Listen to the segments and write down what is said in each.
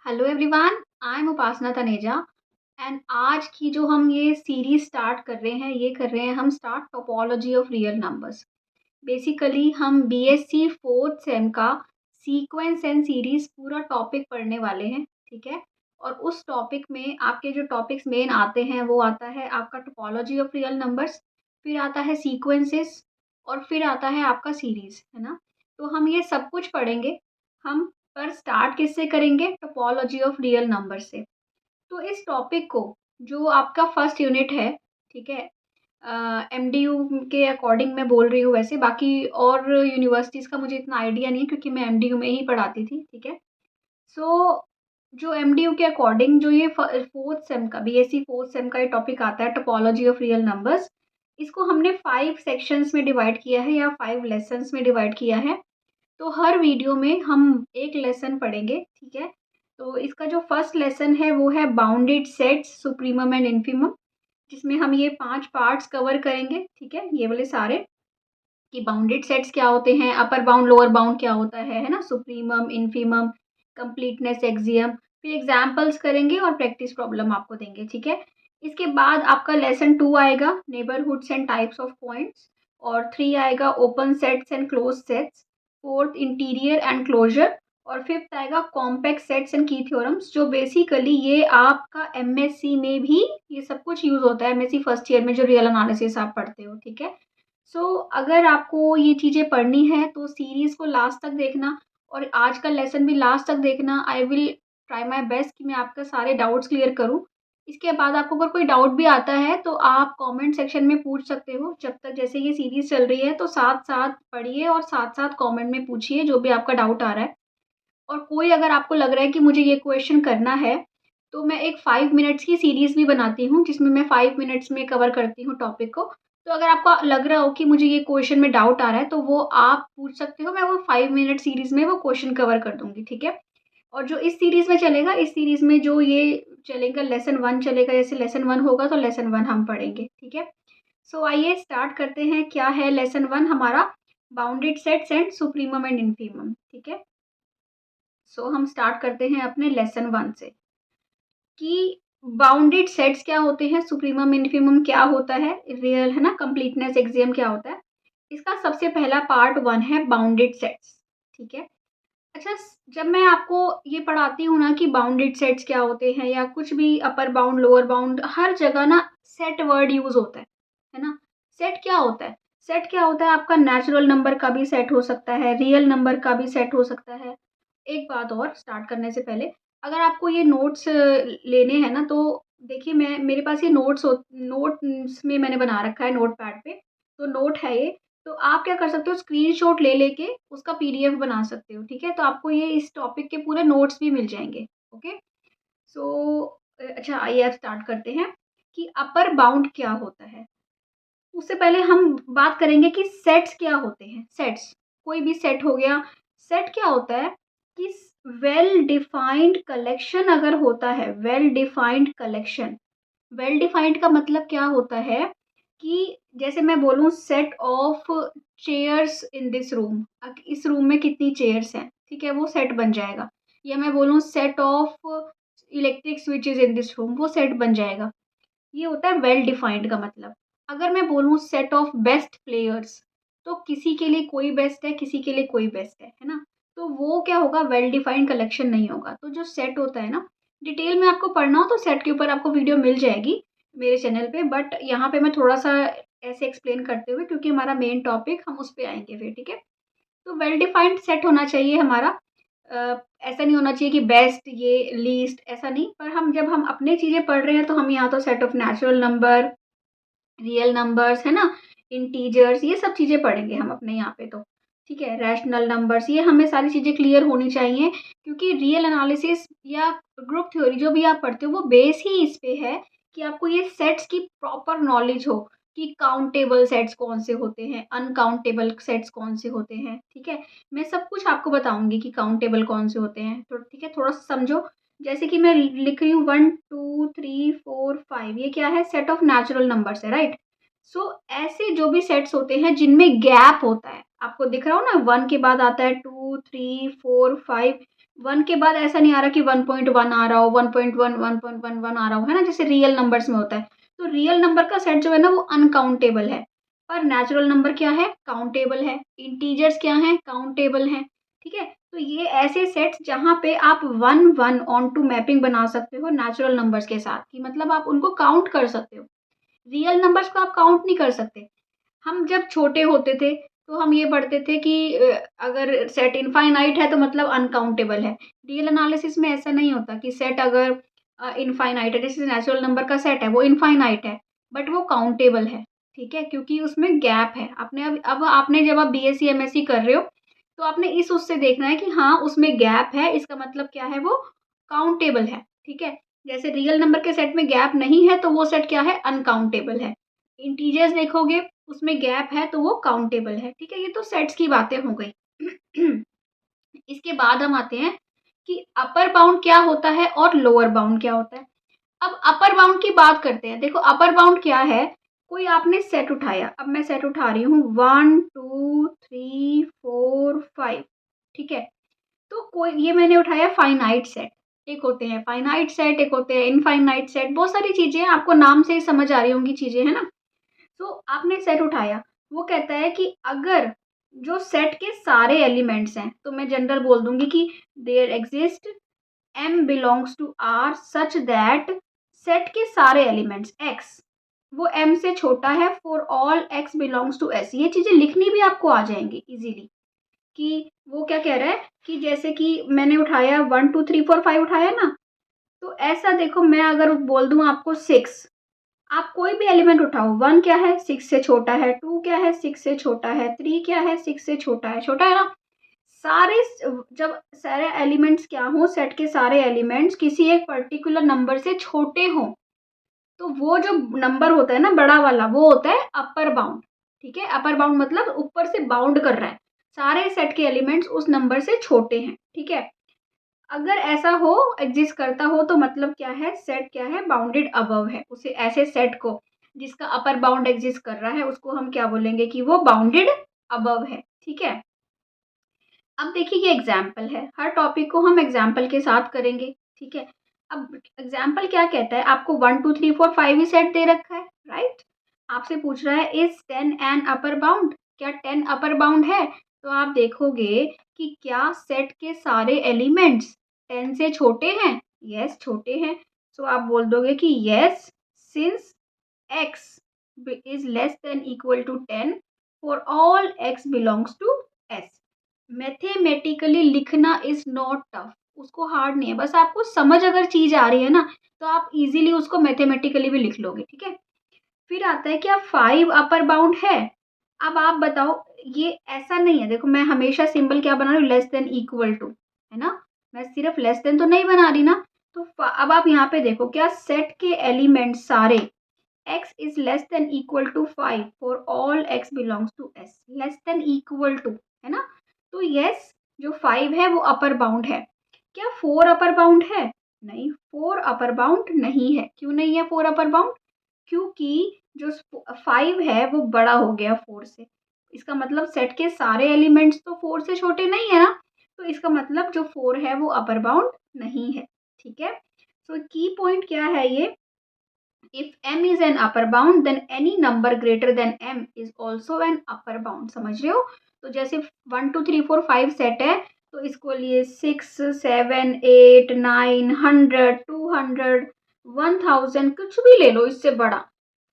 Hello everyone, I am Upasana Taneja and आज की जो हम ये सीरीज स्टार्ट कर रहे हैं ये कर रहे हैं हम start topology of real numbers. Basically हम बीएससी फोर्थ सेम का सीक्वेंस एंड सीरीज पूरा टॉपिक पढ़ने वाले हैं, ठीक है। और उस टॉपिक में आपके जो टॉपिक्स मेन आते हैं वो आता है आपका टोपोलॉजी ऑफ रियल नंबर्स, फिर आता है सीक्वेंसेस और फिर आता है आपका सीरीज, है ना। तो हम ये सब कुछ पढ़ेंगे। हम पर स्टार्ट किससे करेंगे? टोपोलॉजी ऑफ रियल नंबर से। तो इस टॉपिक को जो आपका फर्स्ट यूनिट है, ठीक है, एमडीयू के अकॉर्डिंग मैं बोल रही हूँ, वैसे बाकी और यूनिवर्सिटीज़ का मुझे इतना आइडिया नहीं है क्योंकि मैं एमडीयू में ही पढ़ाती थी, ठीक है। सो जो एमडीयू के अकॉर्डिंग जो ये फोर्थ सेम का बीएससी फोर्थ सेम का ये टॉपिक आता है टोपोलॉजी ऑफ रियल नंबर्स, इसको हमने 5 सेक्शंस में डिवाइड किया है या 5 लेसन्स में डिवाइड किया है। तो हर वीडियो में हम एक लेसन पढ़ेंगे, ठीक है। तो इसका जो फर्स्ट लेसन है वो है bounded sets supremum and infimum, जिसमें हम ये 5 पार्ट्स कवर करेंगे, ठीक है, ये वाले सारे, कि बाउंडेड सेट्स क्या होते हैं, अपर बाउंड लोअर बाउंड क्या होता है ना, सुप्रीमम इन्फीमम, कंप्लीटनेस एक्सियम, फिर एग्जाम्पल्स करेंगे और प्रैक्टिस प्रॉब्लम आपको देंगे, ठीक है। इसके बाद आपका लेसन 2 आएगा neighbourhoods and types of points, और 3 आएगा open sets and close sets, fourth interior and closure, और फिफ्थ आएगा compact sets and key theorems, जो बेसिकली ये आपका एमएससी में भी ये सब कुछ यूज होता है, एमएससी फर्स्ट ईयर में जो रियल एनालिसिस आप पढ़ते हो, ठीक है। अगर आपको ये चीज़ें पढ़नी है तो सीरीज़ को लास्ट तक देखना और आज का लेसन भी लास्ट तक देखना। I will try my best कि मैं आपका सारे डाउट्स क्लियर करूँ। इसके बाद आपको अगर कोई डाउट भी आता है तो आप कमेंट सेक्शन में पूछ सकते हो। जब तक जैसे ये सीरीज़ चल रही है तो साथ-साथ पढ़िए और साथ-साथ कमेंट में पूछिए जो भी आपका डाउट आ रहा है। और कोई अगर आपको लग रहा है कि मुझे ये क्वेश्चन करना है, तो मैं एक 5 मिनट्स की सीरीज़ भी बनाती हूँ, जिसमें मैं 5 मिनट्स में कवर करती हूँ टॉपिक को। तो अगर आपको लग रहा हो कि मुझे ये क्वेश्चन में डाउट आ रहा है, तो वो आप पूछ सकते हो, मैं वो 5 मिनट सीरीज़ में वो क्वेश्चन कवर कर दूँगी, ठीक है? और जो इस सीरीज़ में चलेगा, इस सीरीज़ में जो ये चलेगा लेसन 1 चलेगा, जैसे लेसन 1 होगा तो लेसन 1 हम पढ़ेंगे, ठीक है? आइए स्टार्ट करते हैं। क्या है लेसन 1 हमारा? Bounded sets and supremum and infimum, ठीक है? हम स्टार्ट करते हैं अपने लेसन 1 से कि बाउंडेड सेट्स क्या होते हैं, सुप्रीमम इन्फीमम क्या होता है, रियल है ना, कंप्लीटनेस एक्सियम क्या होता है। इसका सबसे पहला पार्ट 1 है बाउंडेड सेट्स, ठीक है। अच्छा, जब मैं आपको ये पढ़ाती हूँ ना कि बाउंडेड सेट्स क्या होते हैं या कुछ भी अपर बाउंड लोअर बाउंड, हर जगह ना सेट वर्ड यूज होता है ना। सेट क्या होता है? सेट क्या होता है? आपका नेचुरल नंबर का भी सेट हो सकता है, रियल नंबर का भी सेट हो सकता है। एक बात और स्टार्ट करने से पहले, अगर आपको ये नोट्स लेने हैं ना, तो देखिए, मैं मेरे पास ये नोट्स में मैंने बना रखा है नोटपैड पे, तो नोट है ये। तो आप क्या कर सकते हो, स्क्रीनशॉट ले लेके उसका पीडीएफ बना सकते हो, ठीक है। तो आपको ये इस टॉपिक के पूरे नोट्स भी मिल जाएंगे, ओके। अच्छा, आइए अब स्टार्ट करते हैं कि अपर बाउंड क्या होता है। उससे पहले हम बात करेंगे कि सेट्स क्या होते हैं। सेट्स, कोई भी सेट हो गया। सेट क्या होता है कि वेल डिफाइंड कलेक्शन अगर होता है, well defined collection, well defined का मतलब क्या होता है कि जैसे मैं बोलूँ set of chairs in this room, इस रूम में कितनी चेयर्स हैं, ठीक है, वो सेट बन जाएगा। या मैं बोलूँ set of electric switches in this room, वो सेट बन जाएगा। ये होता है वेल डिफाइंड का मतलब। अगर मैं बोलूँ सेट ऑफ बेस्ट प्लेयर्स, तो किसी के लिए कोई बेस्ट है, किसी के लिए कोई बेस्ट है ना। तो वो क्या होगा? वेल डिफाइंड कलेक्शन नहीं होगा। तो जो सेट होता है ना, डिटेल में आपको पढ़ना हो तो सेट के ऊपर आपको वीडियो मिल जाएगी मेरे चैनल पे, बट यहाँ पे मैं थोड़ा सा ऐसे एक्सप्लेन करते हुए, क्योंकि हमारा मेन टॉपिक हम उस पे आएंगे फिर, ठीक है। तो वेल डिफाइंड सेट होना चाहिए हमारा। अ, ऐसा नहीं होना चाहिए कि बेस्ट ये लीस्ट, ऐसा नहीं। पर जब हम अपनी चीज़ें पढ़ रहे हैं तो हम यहाँ तो set of natural number, real numbers, है ना, इंटीजर्स, ये सब चीज़ें पढ़ेंगे हम अपने यहाँ पे तो, ठीक है। रैशनल नंबर्स, ये हमें सारी चीज़ें क्लियर होनी चाहिए, क्योंकि रियल एनालिसिस या ग्रुप थ्योरी जो भी आप पढ़ते हो वो बेस ही इस पे है कि आपको ये सेट्स की प्रॉपर नॉलेज हो कि काउंटेबल सेट्स कौन से होते हैं, अनकाउंटेबल सेट्स कौन से होते हैं, ठीक है। मैं सब कुछ आपको बताऊंगी कि काउंटेबल कौन से होते हैं, तो ठीक है, थोड़ा सा समझो। जैसे कि मैं लिख रही हूँ 1 2 3 4 5, ये क्या है? सेट ऑफ नेचुरल नंबर्स है, राइट। ऐसे जो भी सेट्स होते हैं जिनमें गैप होता है, आपको दिख रहा हो ना, 1 के बाद आता है 2 3 4 5, 1 के बाद ऐसा नहीं आ रहा कि 1.1 आ रहा हो, 1.1, 1.11 आ रहा हो, है ना? जैसे रियल नंबर्स में होता है। तो रियल नंबर का सेट जो है ना वो अनकाउंटेबल है, पर नेचुरल नंबर क्या है? काउंटेबल है। इंटीजर्स क्या हैं? काउंटेबल हैं, ठीक है? तो ये ऐसे सेट्स जहाँ पे आप 1 ऑन टू मैपिंग बना सकते हो नेचुरल नंबर्स के साथ, कि मतलब आप उनको काउंट कर सकते हो। रियल नंबर्स को आप काउंट नहीं कर सकते। हम जब छोटे होते थे तो हम ये पढ़ते थे कि अगर सेट इनफाइनाइट है तो मतलब अनकाउंटेबल है। रियल एनालिसिस में ऐसा नहीं होता कि सेट अगर इनफाइनाइट है, जैसे नेचुरल नंबर का सेट है वो इनफाइनाइट है बट वो काउंटेबल है, ठीक है? क्योंकि उसमें गैप है। आपने अब आपने जब आप बीएससी एमएससी कर रहे हो तो आपने इस उससे देखना है कि हाँ उसमें गैप है, इसका मतलब क्या है? वो काउंटेबल है, ठीक है? जैसे रियल नंबर के सेट में गैप नहीं है तो वो सेट क्या है? अनकाउंटेबल है। इंटीजर्स देखोगे उसमें गैप है तो वो काउंटेबल है, ठीक है? ये तो सेट्स की बातें हो गई। इसके बाद हम आते हैं कि अपर बाउंड क्या होता है और लोअर बाउंड क्या होता है। अब अपर बाउंड की बात करते हैं। देखो अपर बाउंड क्या है? कोई आपने सेट उठाया, अब मैं सेट उठा रही हूँ 1, 2, 3, 4, 5, ठीक है? तो कोई ये मैंने उठाया फाइनाइट सेट। एक होते हैं फाइनाइट सेट, एक होते हैं इनफाइनाइट सेट, बहुत सारी चीज़ें हैं, आपको नाम से ही समझ आ रही होंगी चीज़ें, है ना? तो आपने सेट उठाया, वो कहता है कि अगर जो सेट के सारे एलिमेंट्स हैं, तो मैं जनरल बोल दूंगी कि there exist M belongs to R such that set के सारे एलिमेंट्स एक्स वो एम से छोटा है for all X belongs to S. ये चीजें लिखनी भी आपको आ जाएंगी इजीली, कि वो क्या कह रहा है कि जैसे कि मैंने उठाया 1, 2, 3, 4, 5 उठाया ना, तो ऐसा देखो मैं अगर बोल दूं आपको 6, आप कोई भी एलिमेंट उठाओ, 1 क्या है? 6 से छोटा है, 2 क्या है? 6 से छोटा है, 3 क्या है? 6 से छोटा है ना? सारे जब सारे एलिमेंट्स क्या हो, सेट के सारे एलिमेंट्स किसी एक पर्टिकुलर नंबर से छोटे हों, तो वो जो नंबर होता है ना बड़ा वाला, वो होता है अपर बाउंड, ठीक है? अपर बाउंड मतलब ऊपर से बाउंड कर रहा है, सारे सेट के एलिमेंट्स उस नंबर से छोटे हैं, ठीक है? अगर ऐसा हो, एग्जिस्ट करता हो, तो मतलब क्या है? सेट क्या है? बाउंडेड अबव है। उसे ऐसे सेट को जिसका अपर बाउंड एग्जिस्ट कर रहा है उसको हम क्या बोलेंगे? कि वो बाउंडेड अबव है, ठीक है? अब देखिए ये एग्जाम्पल है, हर टॉपिक को हम एग्जाम्पल के साथ करेंगे, ठीक है? अब एग्जाम्पल क्या कहता है? आपको 1, 2, 3, 4, 5 ही सेट दे रखा है, राइट? आपसे पूछ रहा है इज 10 एन अपर बाउंड? क्या 10 अपर बाउंड है? तो आप देखोगे कि क्या सेट के सारे एलिमेंट्स 10 से छोटे हैं? यस छोटे हैं। सो आप बोल दोगे कि yes since x is less than equal to 10 for all x belongs to s। Mathematically लिखना इज नॉट टफ, उसको हार्ड नहीं है, बस आपको समझ अगर चीज आ रही है ना तो आप इजीली उसको मैथमेटिकली भी लिख लोगे, ठीक है? फिर आता है क्या 5 अपर बाउंड है? अब आप बताओ, ये ऐसा नहीं है, देखो मैं हमेशा सिंबल क्या बना रही हूँ? लेस देन इक्वल टू, है ना? मैं सिर्फ लेस देन तो नहीं बना रही ना। तो अब आप यहाँ पे देखो, क्या सेट के एलिमेंट सारे x is less than equal to 5 for all x belongs to s, less than equal to, है ना? तो yes जो 5 है वो अपर बाउंड है। क्या 4 अपर बाउंड है? नहीं, 4 अपर बाउंड नहीं है। क्यों नहीं है 4 अपर बाउंड? क्योंकि जो 5 है वो बड़ा हो गया 4 से। इसका मतलब सेट के सारे एलिमेंट्स तो 4 से छोटे नहीं है ना, तो इसका मतलब जो 4 है वो अपर बाउंड नहीं है, ठीक है? सो की पॉइंट क्या है ये? If m is an upper bound then any number greater than m is also an upper bound। समझ रहे हो? तो जैसे 1, 2, 3, 4, 5 सेट है, तो इसको लिए 6, 7, 8, 9, 100, 200, 1000 कुछ भी ले लो इससे बड़ा,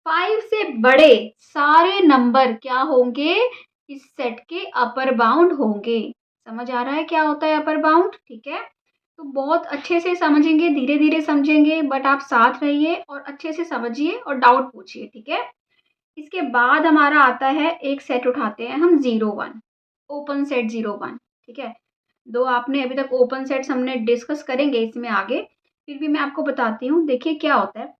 5 से बड़े सारे नंबर क्या होंगे? इस सेट के अपर बाउंड होंगे। समझ आ रहा है क्या होता है अपर बाउंड? ठीक है, तो बहुत अच्छे से समझेंगे, धीरे धीरे समझेंगे, बट आप साथ रहिए और अच्छे से समझिए और डाउट पूछिए, ठीक है? इसके बाद हमारा आता है एक सेट उठाते हैं हम 0, 1, ओपन सेट 0, 1, ठीक है? दो आपने अभी तक ओपन सेट्स हमने डिस्कस करेंगे इसमें आगे, फिर भी मैं आपको बताती हूँ। देखिए क्या होता है,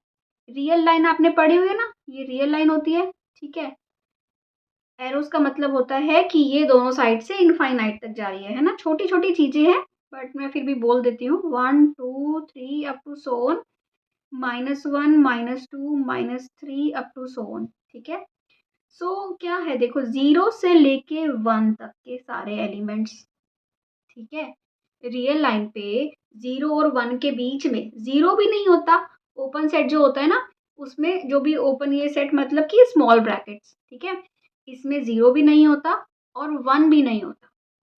रियल लाइन आपने पढ़ी हुई है ना, ये रियल लाइन होती है, ठीक है? एरोस का मतलब होता है कि ये दोनों साइड से इनफाइनाइट तक जा रही है ना? छोटी छोटी चीजें हैं बट मैं फिर भी बोल देती हूँ, 1, 2, 3 up to so on, -1, -2, -3 up to so on, ठीक है? सो क्या है, देखो 0 से लेके 1 तक के सारे एलिमेंट्स, ठीक है? रियल लाइन पे 0 और 1 के बीच में 0 भी नहीं होता। ओपन सेट जो होता है ना, उसमें जो भी ओपन ये सेट मतलब कि स्मॉल ब्रैकेट्स, ठीक है? इसमें 0 भी नहीं होता और 1 भी नहीं होता।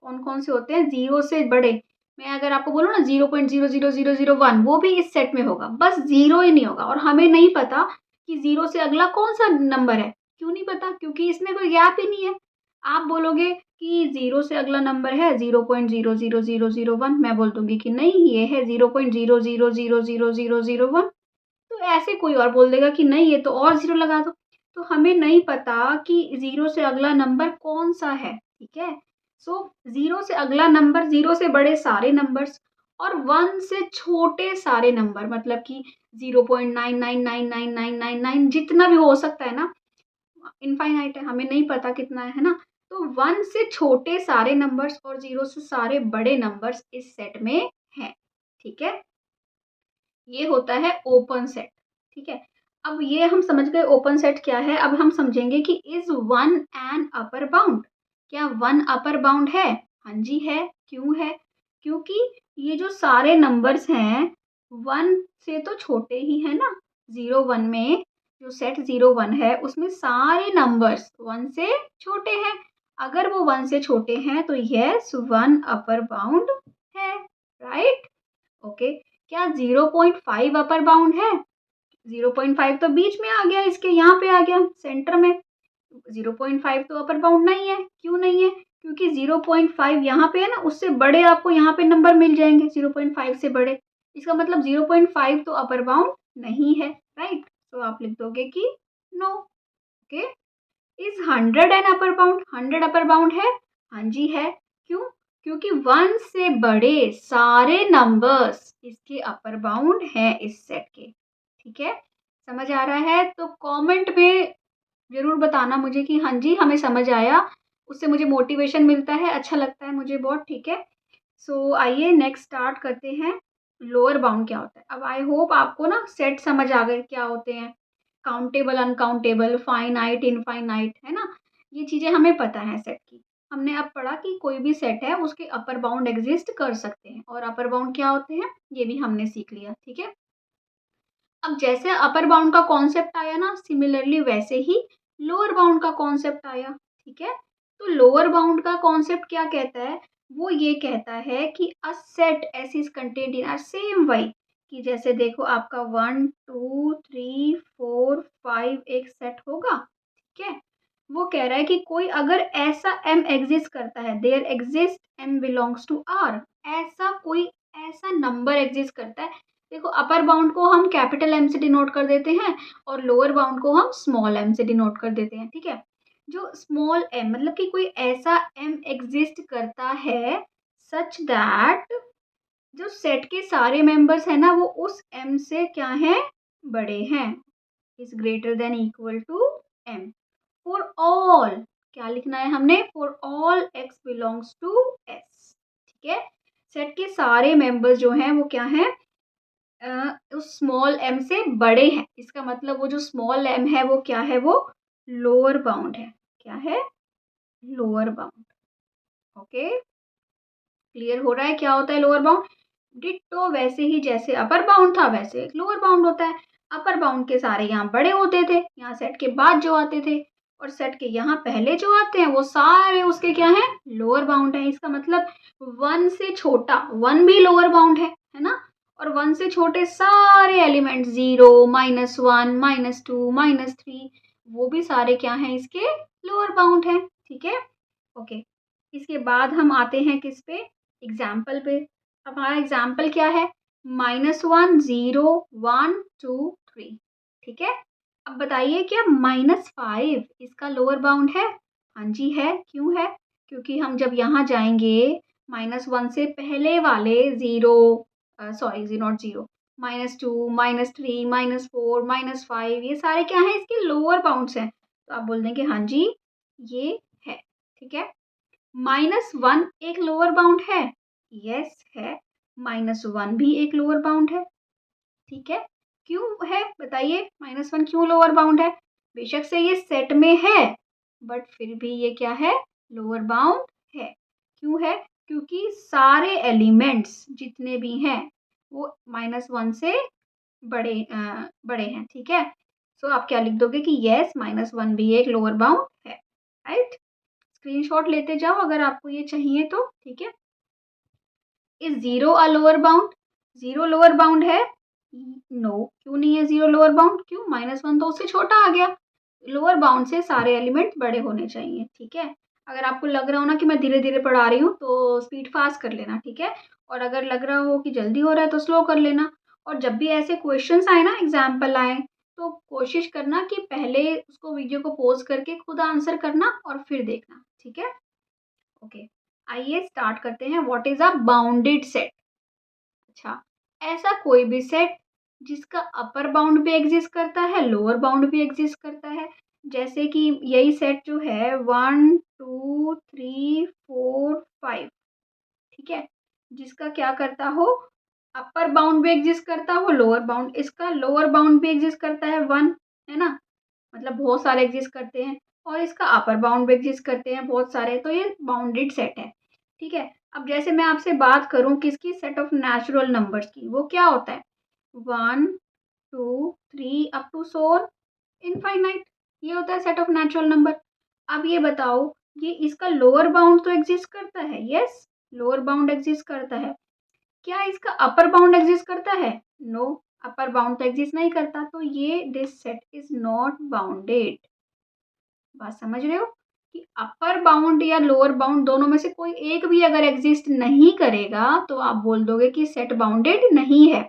कौन-कौन से होते हैं? 0 से बड़े। मैं अगर आपको बोलूँ ना 0.00001 वो भी इस सेट में होगा, बस 0 ही नहीं होगा और हमें नहीं पता कि 0 से अगला कौन-सा नंबर है। क्यों नहीं पता? क्योंकि इसमें कोई गैप ही नहीं है। आप बोलोगे कि 0 से अगला नंबर है 0.00001, मैं बोल दूँगी कि नहीं ये है 0.0000001। तो ऐसे कोई और बोल देगा कि नहीं ये तो और 0 लगा दो। तो हमें नहीं पता कि 0 से अगला नंबर कौन-सा है, ठीक है? सो 0 से अगला नंबर, 0 से बड़े सारे नंबर्स और 1 से छोटे सारे नंबर मतलब कि 0.99999999 जितना भी हो सकता है ना, इनफाइनाइट है, हमें नहीं पता कितना है ना? तो 1 से छोटे सारे नंबर्स और 0 से सारे बड़े नंबर्स इस सेट में हैं, ठीक है? ये होता है ओपन सेट, ठीक है? अब ये हम समझ गए ओपन सेट क्या है, अब हम समझेंगे कि इज़ 1 एन अपर बाउंड? क्या 1 अपर बाउंड है? हाँ जी है। क्यों है? क्योंकि ये जो सारे नंबर्स हैं 1 से तो छोटे ही हैं ना, 0 1 में जो सेट 0 1 है उसमें सारे नंबर्स 1 से छोटे हैं। अगर वो 1 से छोटे हैं तो यस 1 अपर बाउंड है, राइट? ओके। क्या 0.5 अपर बाउंड है? 0.5 तो बीच में आ गया, इसके यहाँ पे आ गया सेंटर में। 0.5 तो अपर बाउंड नहीं है। क्यों नहीं है? क्योंकि 0.5 यहाँ पे है ना, उससे बड़े आपको यहाँ पे नंबर मिल जाएंगे 0.5 से बड़े। इसका मतलब 0.5 तो अपर बाउंड नहीं है, राइट? तो आप लिख दोगे कि no. Okay. Is 100 an upper bound? 100 upper bound है? हाँ जी है। क्यों? क्योंकि 1 से बड़े सारे नंबर्स इसके अपर बाउंड हैं इस सेट के, ठीक है? समझ आ रहा है? तो कमेंट में ज़रूर बताना मुझे कि हाँ जी हमें समझ आया, उससे मुझे मोटिवेशन मिलता है, अच्छा लगता है मुझे बहुत, ठीक है? सो आइए नेक्स्ट स्टार्ट करते हैं। लोअर बाउंड क्या होता है? अब आई होप आपको ना सेट समझ आ गए क्या होते हैं। काउंटेबल, अनकाउंटेबल, फाइनाइट, इनफाइनाइट, है ना? ये चीज़ें हमें पता है सेट की। हमने अब पढ़ा कि कोई भी सेट है उसके अपर बाउंड एग्जिस्ट कर सकते हैं और अपर बाउंड क्या होते हैं ये भी हमने सीख लिया, ठीक है? अब जैसे अपर बाउंड का कॉन्सेप्ट आया ना, सिमिलरली वैसे ही लोअर बाउंड का कॉन्सेप्ट आया, ठीक है? तो लोअर बाउंड का कॉन्सेप्ट क्या कहता है? वो ये कहता है कि a set S is contained in a same Y, कि जैसे देखो आपका 1 2 3 4 5 एक सेट होगा, ठीक है? वो कह रहा है कि कोई अगर ऐसा एम एग्जिस्ट करता है, there exist M belongs to R, ऐसा कोई ऐसा नंबर एग्जिस्ट करता है। देखो अपर बाउंड को हम कैपिटल एम से डिनोट कर देते हैं और लोअर बाउंड को हम स्मॉल एम से डिनोट कर देते हैं, ठीक है? जो स्मॉल एम मतलब कि कोई ऐसा एम एग्जिस्ट करता है सच दैट जो सेट के सारे मेंबर्स हैं ना वो उस एम से क्या हैं? बड़े हैं, is greater than equal to M. For all, क्या लिखना है हमने? For all X belongs to S, ठीक है? सेट के सारे मेंबर्स जो हैं वो क्या हैं? उस स्मॉल एम से बड़े हैं। इसका मतलब वो जो स्मॉल एम है वो क्या है? वो लोअर बाउंड है। क्या है? Lower bound. ओके, क्लियर हो रहा है क्या होता है लोअर बाउंड? डिट्टो वैसे ही जैसे अपर बाउंड था वैसे एक लोअर बाउंड होता है। अपर बाउंड के सारे यहाँ बड़े होते थे, यहाँ सेट के बाद जो आते थे, और सेट के यहाँ पहले जो आते हैं वो सारे उसके क्या हैं? लोअर बाउंड है। इसका मतलब 1 से छोटा 1 भी लोअर बाउंड है ना? और 1 से छोटे सारे एलिमेंट 0 -1 -2 -3 वो भी सारे क्या हैं? इसके लोअर बाउंड है, ठीक है? ओके। इसके बाद हम आते हैं किस पे? एग्जाम्पल पे। हमारा एग्जाम्पल क्या है? -1 0 1 2 3, ठीक है? अब बताइए क्या -5 इसका लोअर बाउंड है? हाँ जी है। क्यों है? क्योंकि हम जब यहाँ जाएंगे -1 से पहले वाले 0 सॉरी जी नॉट 0 -2 -3 -4 -5 ये सारे क्या हैं? इसके लोअर बाउंड्स हैं। तो आप बोल देंगे हाँ जी ये है, ठीक है? -1 एक लोअर बाउंड है? यस है। -1 भी एक लोअर बाउंड है, ठीक है? क्यों है बताइए? -1 क्यों लोअर बाउंड है? बेशक से ये सेट में है बट फिर भी ये क्या है? लोअर बाउंड है। क्यों है? क्योंकि सारे एलिमेंट्स जितने भी हैं वो -1 से बड़े हैं, ठीक है। सो आप क्या लिख दोगे कि येस -1 भी एक लोअर बाउंड है, राइट। स्क्रीनशॉट लेते जाओ अगर आपको ये चाहिए तो, ठीक है। Is 0 a lower bound? 0 lower bound है? नो, क्यों नहीं है 0 लोअर बाउंड? क्यों? -1 तो उससे छोटा आ गया। लोअर बाउंड से सारे एलिमेंट बड़े होने चाहिए, ठीक है। अगर आपको लग रहा हो ना कि मैं धीरे धीरे पढ़ा रही हूँ तो स्पीड फास्ट कर लेना, ठीक है। और अगर लग रहा हो कि जल्दी हो रहा है तो स्लो कर लेना। और जब भी ऐसे क्वेश्चंस आए ना, एग्जाम्पल आए, तो कोशिश करना कि पहले उसको वीडियो को पॉज करके खुद आंसर करना और फिर देखना, ठीक है। ओके, आइए स्टार्ट करते हैं। What is a bounded set? अच्छा, ऐसा कोई भी सेट जिसका अपर बाउंड भी एग्जिस्ट करता है, लोअर बाउंड भी एग्जिस्ट करता है। जैसे कि यही सेट जो है 1 2 3 4 5, ठीक है, जिसका क्या करता हो, अपर बाउंड भी एग्जिस्ट करता हो, लोअर बाउंड, इसका लोअर बाउंड भी एग्जिस्ट करता है 1, है ना, मतलब बहुत सारे एग्जिस्ट करते हैं। और इसका अपर बाउंड भी एग्जिस्ट करते हैं बहुत सारे, तो ये बाउंडेड सेट है, ठीक है। अब जैसे मैं आपसे बात करूं किसकी, सेट ऑफ नेचुरल नंबर्स की, वो क्या होता है, 1 2 3 अप टू सोर इनफाइनाइट, ये होता है सेट ऑफ नेचुरल नंबर। अब ये बताओ, ये इसका लोअर बाउंड तो एग्जिस्ट करता है, यस, लोअर बाउंड एग्जिस्ट करता है। क्या इसका अपर बाउंड एग्जिस्ट करता है? नो, अपर बाउंड तो एग्जिस्ट नहीं करता, तो ये this set is not bounded. बात समझ रहे हो कि अपर बाउंड या लोअर बाउंड दोनों में से कोई एक भी अगर एग्जिस्ट नहीं करेगा तो आप बोल दोगे कि सेट बाउंडेड नहीं है।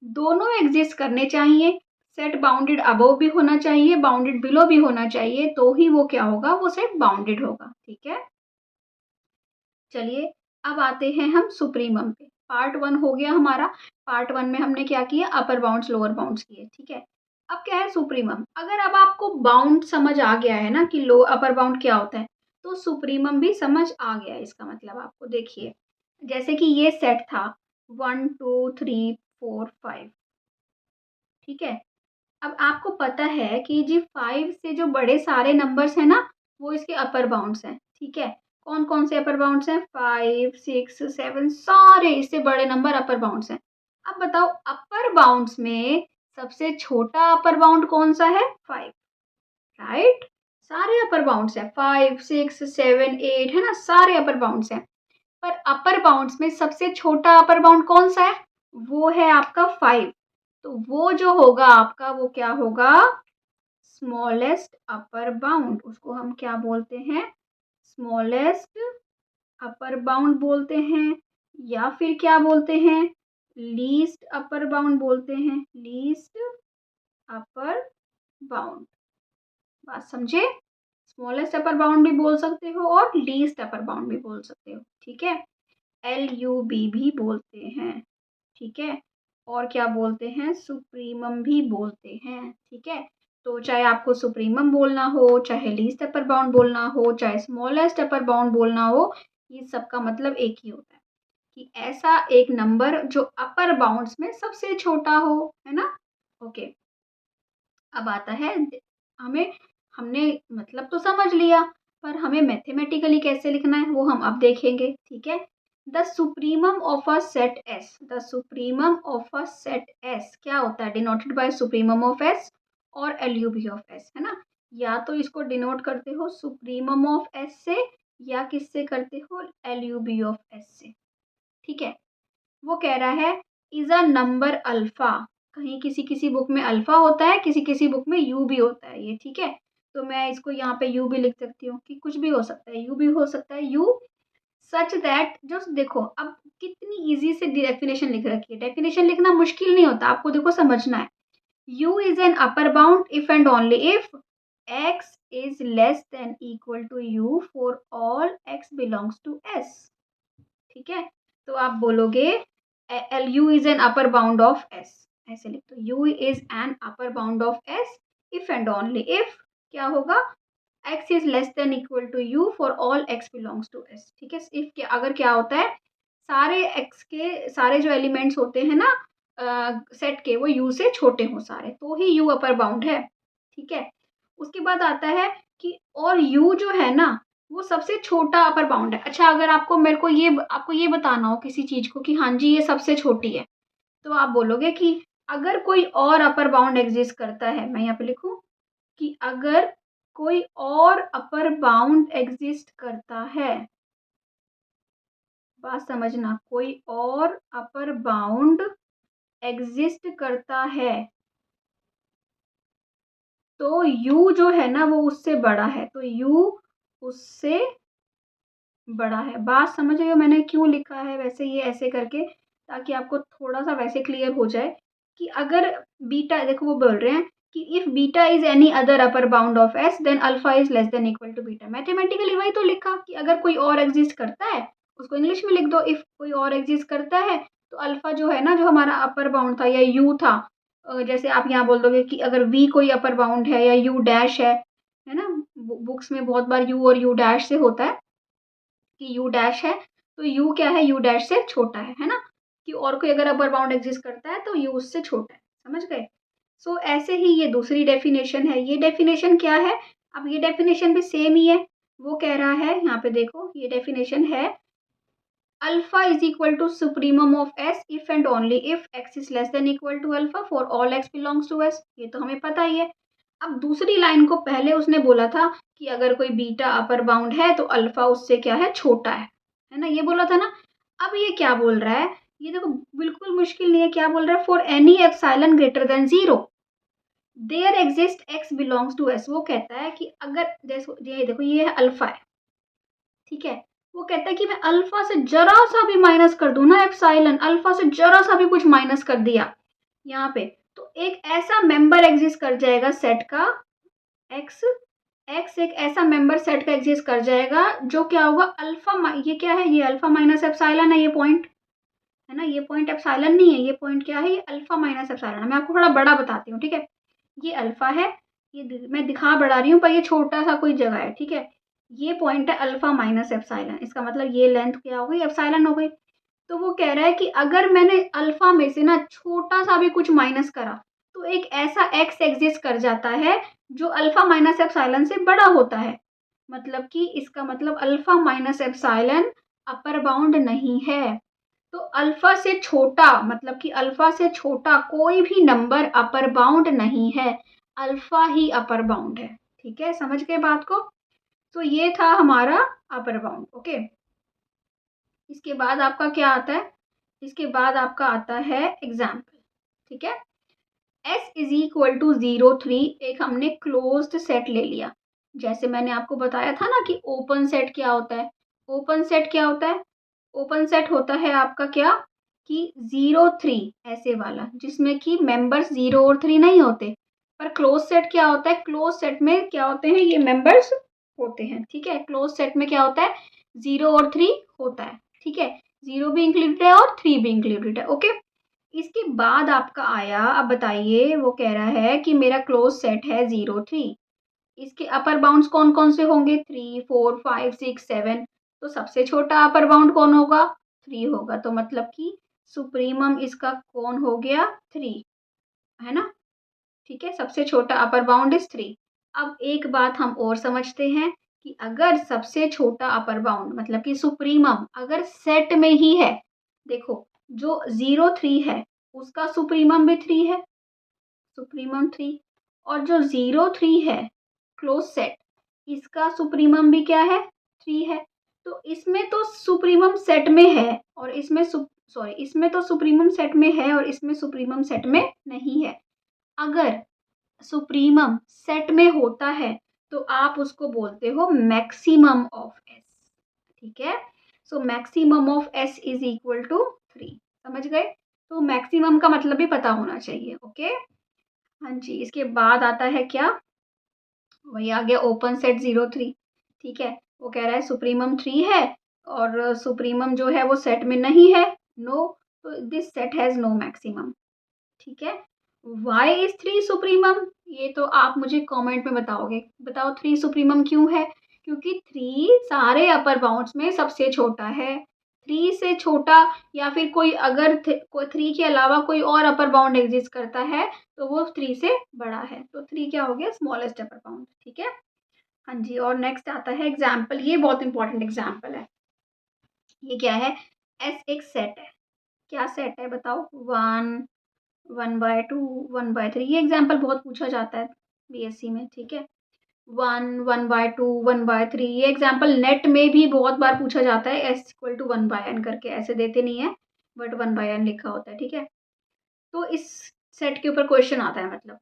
दोनों एग्जिस्ट करने चाहिए, सेट बाउंडेड अबव भी होना चाहिए, बाउंडेड बिलो भी होना चाहिए, तो ही वो क्या होगा, वो सेट बाउंडेड होगा, ठीक है। चलिए, अब आते हैं हम सुप्रीमम पे। पार्ट 1 हो गया हमारा। पार्ट 1 में हमने क्या किया, अपर बाउंड्स लोअर बाउंड्स किए, ठीक है। अब क्या है सुप्रीमम। अगर अब आपको बाउंड समझ आ गया है ना कि लो अपर बाउंड क्या होता है, तो सुप्रीमम भी समझ आ गया है। इसका मतलब आपको देखिए, जैसे कि ये सेट था 1 2 3 4 5, ठीक है। अब आपको पता है कि जी 5 से जो बड़े सारे नंबर्स हैं ना, वो इसके अपर बाउंड्स हैं, ठीक है। कौन कौन से अपर बाउंड्स हैं, 5 6 7, सारे इससे बड़े नंबर अपर बाउंड्स हैं। अब बताओ, अपर बाउंड्स में सबसे छोटा अपर बाउंड कौन सा है, 5, राइट। सारे अपर बाउंड्स हैं, 5 6 7 8, है ना, सारे अपर बाउंड्स हैं। पर अपर बाउंड्स में सबसे छोटा अपर बाउंड कौन सा है, वो है आपका 5। तो वो जो होगा आपका, वो क्या होगा, स्मॉलेस्ट अपर बाउंड। उसको हम क्या बोलते हैं, स्मॉलेस्ट अपर बाउंड बोलते हैं, या फिर क्या बोलते हैं, लीस्ट अपर बाउंड बोलते हैं, लीस्ट अपर बाउंड। बात समझे, स्मॉलेस्ट अपर बाउंड भी बोल सकते हो और लीस्ट अपर बाउंड भी बोल सकते हो, ठीक है। LUB भी बोलते हैं, ठीक है। और क्या बोलते हैं, सुप्रीमम भी बोलते हैं, ठीक है। तो चाहे आपको सुप्रीमम बोलना हो, चाहे लीस्ट अपर बाउंड बोलना हो, चाहे स्मॉलेस्ट अपर बाउंड बोलना हो, ये सबका मतलब एक ही होता है कि ऐसा एक नंबर जो अपर बाउंड्स में सबसे छोटा हो, है ना। ओके, अब आता है हमें, हमने मतलब तो समझ लिया, पर हमें मैथमेटिकली कैसे लिखना है वो हम अब देखेंगे, ठीक है। The supremum of a set S, the supremum of a set S क्या होता है, denoted by supremum of S और LUB ऑफ एस, है ना। या तो इसको डिनोट करते हो सुप्रीमम ऑफ एस से, या किससे करते हो, LUB ऑफ एस से, ठीक है। वो कह रहा है इज अ नंबर अल्फा, कहीं किसी किसी बुक में अल्फा होता है, किसी किसी बुक में यू भी होता है, ये ठीक है। तो मैं इसको यहाँ पे यू भी लिख सकती हूँ कि कुछ भी हो सकता है, यू भी हो सकता है, यू सच दैट, जो देखो अब कितनी इजी से डेफिनेशन लिख रखी है। डेफिनेशन लिखना मुश्किल नहीं होता, आपको देखो समझना है। U is an upper bound if and only if X is less than equal to U for all X belongs to S, ठीक है। तो आप बोलोगे L U is an upper bound of S, ऐसे लिख दो, U is an upper bound of S if and only if क्या होगा, x is less than equal to U for all x belongs to s, ठीक है। If के अगर क्या होता है, सारे x के सारे जो एलिमेंट्स होते हैं ना सेट के, वो u से छोटे हो सारे, तो ही u अपर बाउंड है, ठीक है। उसके बाद आता है कि और u जो है ना, वो सबसे छोटा अपर बाउंड है। अच्छा, अगर आपको आपको ये बताना हो किसी चीज़ को कि हाँ जी ये सबसे छोटी है, तो आप बोलोगे कि अगर कोई और अपर बाउंड एग्ज़िस्ट करता है, मैं यहाँ पे लिखूँ कि अगर कोई और अपर बाउंड एग्ज़िस्ट करता है, बात समझना, कोई और अपर बाउंड एग्ज़िस्ट करता है, तो u जो है ना वो उससे बड़ा है, तो u उससे बड़ा है। बात समझ रहे हो मैंने क्यों लिखा है वैसे ये ऐसे करके, ताकि आपको थोड़ा-सा वैसे क्लियर हो जाए कि अगर बीटा, देखो वो बोल रहे हैं कि if beta is any other upper bound of s then alpha is less than equal to beta. Mathematically वही तो लिखा कि अगर कोई और एग्ज़िस्ट करता है, उसको इंग्लिश में लिख दो, इफ कोई और एग्ज़िस्ट करता है तो अल्फा जो है ना, जो हमारा अपर बाउंड था या u था, जैसे आप यहाँ बोल दोगे कि अगर v कोई अपर बाउंड है या u डैश है ना? बुक्स में बहुत बार u और u डैश से होता है कि u डैश है, तो u क्या है, u डैश से छोटा है ना? कि और कोई अगर अपर बाउंड एग्ज़िस्ट करता है तो u उससे छोटा है, समझ गए? सो ऐसे ही ये दूसरी डेफिनेशन है, ये डेफिनेशन क्या है? अब ये डेफिनेशन भी सेम ही है, वो कह रहा है यहाँ पे देखो ये डेफिनेशन है alpha is equal to supremum of s if and only if x is less than equal to alpha for all x belongs to s, ये तो हमें पता ही है। अब दूसरी लाइन को पहले उसने बोला था कि अगर कोई बीटा अपर बाउंड है तो अल्फा उससे क्या है, छोटा है ना? ये बोला था ना। अब ये क्या बोल रहा है, ये देखो बिल्कुल मुश्किल नहीं है, क्या बोल रहा है, for any epsilon greater than 0 there exist x belongs to s। वो कहता है कि अगर जैसे ये देखो ये है अल्फा है, ठीक है, वो कहता है कि मैं अल्फा से जरा सा भी माइनस कर दूं ना, एप्सिलॉन अल्फा से जरा सा भी कुछ माइनस कर दिया यहाँ पे, तो एक ऐसा मेंबर एग्जिस्ट कर जाएगा सेट का, एक्स एक्स एक ऐसा मेंबर सेट का एग्जिस्ट कर जाएगा जो क्या होगा, अल्फा, ये क्या है, ये अल्फा माइनस एप्सिलॉन है, ये पॉइंट है ना, ये पॉइंट एप्सिलॉन नहीं है, ये पॉइंट क्या है, ये अल्फा माइनस एप्सिलॉन है। मैं आपको थोड़ा बड़ा बताती हूँ, ठीक है, ये अल्फा है, ये मैं दिखा बढ़ा रही हूँ पर ये छोटा सा कोई जगह है, ठीक है, ये पॉइंट है अल्फा माइनस एप्सिलॉन, इसका मतलब ये लेंथ क्या हो गई, एप्सिलॉन हो गई। तो वो कह रहा है कि अगर मैंने अल्फा में से ना छोटा सा भी कुछ माइनस करा तो एक ऐसा एक्स एग्जिस्ट कर जाता है जो अल्फा माइनस एप्सिलॉन से बड़ा होता है, मतलब कि इसका मतलब alpha minus epsilon upper bound नहीं है। तो अल्फा से छोटा, मतलब कि अल्फा से छोटा कोई भी नंबर अपर बाउंड नहीं है, अल्फा ही अपर बाउंड है। ठीक है, समझ गए बात को? तो ये था हमारा अपर बाउंड। ओके, इसके बाद आपका क्या आता है, इसके बाद आपका आता है एग्जाम्पल। ठीक है, s इज इक्वल टू 0, 3 एक हमने क्लोज्ड सेट ले लिया। जैसे मैंने आपको बताया था ना कि ओपन सेट क्या होता है, ओपन सेट क्या होता है, ओपन सेट होता है आपका क्या कि 0, 3 ऐसे वाला जिसमें कि मेंबर्स 0 और 3 नहीं होते। पर क्लोज सेट क्या होता है, क्लोज सेट में क्या होते हैं, ये मेंबर्स होते हैं। ठीक है, क्लोज सेट में क्या होता है, 0 और 3 होता है। ठीक है, 0 भी इंक्लूडेड है और 3 भी इंक्लूडेड है। ओके, इसके बाद आपका आया, अब बताइए, वो कह रहा है कि मेरा क्लोज सेट है 0, 3, इसके अपर बाउंड्स कौन कौन से होंगे, 3, 4, 5, 6, 7। तो सबसे छोटा अपर बाउंड कौन होगा, 3 होगा, तो मतलब कि सुप्रीमम इसका कौन हो गया, 3, है ना? ठीक है, सबसे छोटा अपर बाउंड इज 3। अब एक बात हम और समझते हैं कि अगर सबसे छोटा अपर बाउंड मतलब कि सुप्रीमम अगर सेट में ही है, देखो जो 0, 3 है उसका सुप्रीमम भी 3 है, सुप्रीमम 3, और जो 0, 3 है क्लोज सेट, इसका सुप्रीमम भी क्या है, 3 है। तो इसमें तो सुप्रीमम सेट में है और इसमें सॉरी, इसमें तो सुप्रीमम सेट में है और इसमें सुप्रीमम सेट में नहीं है। अगर सुप्रीमम सेट में होता है तो आप उसको बोलते हो मैक्सिमम ऑफ एस। ठीक है, so maximum of S is equal to 3, समझ गए? तो मैक्सिमम का मतलब भी पता होना चाहिए। ओके, हाँ जी, इसके बाद आता है क्या, वही आ गया ओपन सेट 0, 3। ठीक है, वो कह रहा है सुप्रीमम 3 है और सुप्रीमम जो है वो सेट में नहीं है, नो, तो this set has no maximum. ठीक है, वाई इज 3 सुप्रीमम, ये तो आप मुझे कमेंट में बताओगे, बताओ 3 सुप्रीमम क्यों है, क्योंकि 3 सारे अपर बाउंड्स में सबसे छोटा है। 3 से छोटा या फिर कोई अगर 3 के अलावा कोई और अपर बाउंड एग्जिस्ट करता है तो वो 3 से बड़ा है, तो 3 क्या हो गया, स्मॉलेस्ट अपर बाउंड। ठीक है, हाँ जी, और नेक्स्ट आता है एग्जाम्पल। ये बहुत इंपॉर्टेंट एग्जाम्पल है। ये क्या है? एस एक सेट है। क्या सेट है बताओ? 1, 1/2, 1/3। ये एग्जाम्पल बहुत पूछा जाता है बीएससी में, ठीक है। 1, 1/2, 1/3। ये एग्जाम्पल नेट में भी बहुत बार पूछा जाता है। एस इक्वल टू 1/n करके ऐसे देते नहीं है, बट 1/n लिखा होता है, ठीक है। तो इस सेट के ऊपर क्वेश्चन आता है मतलब।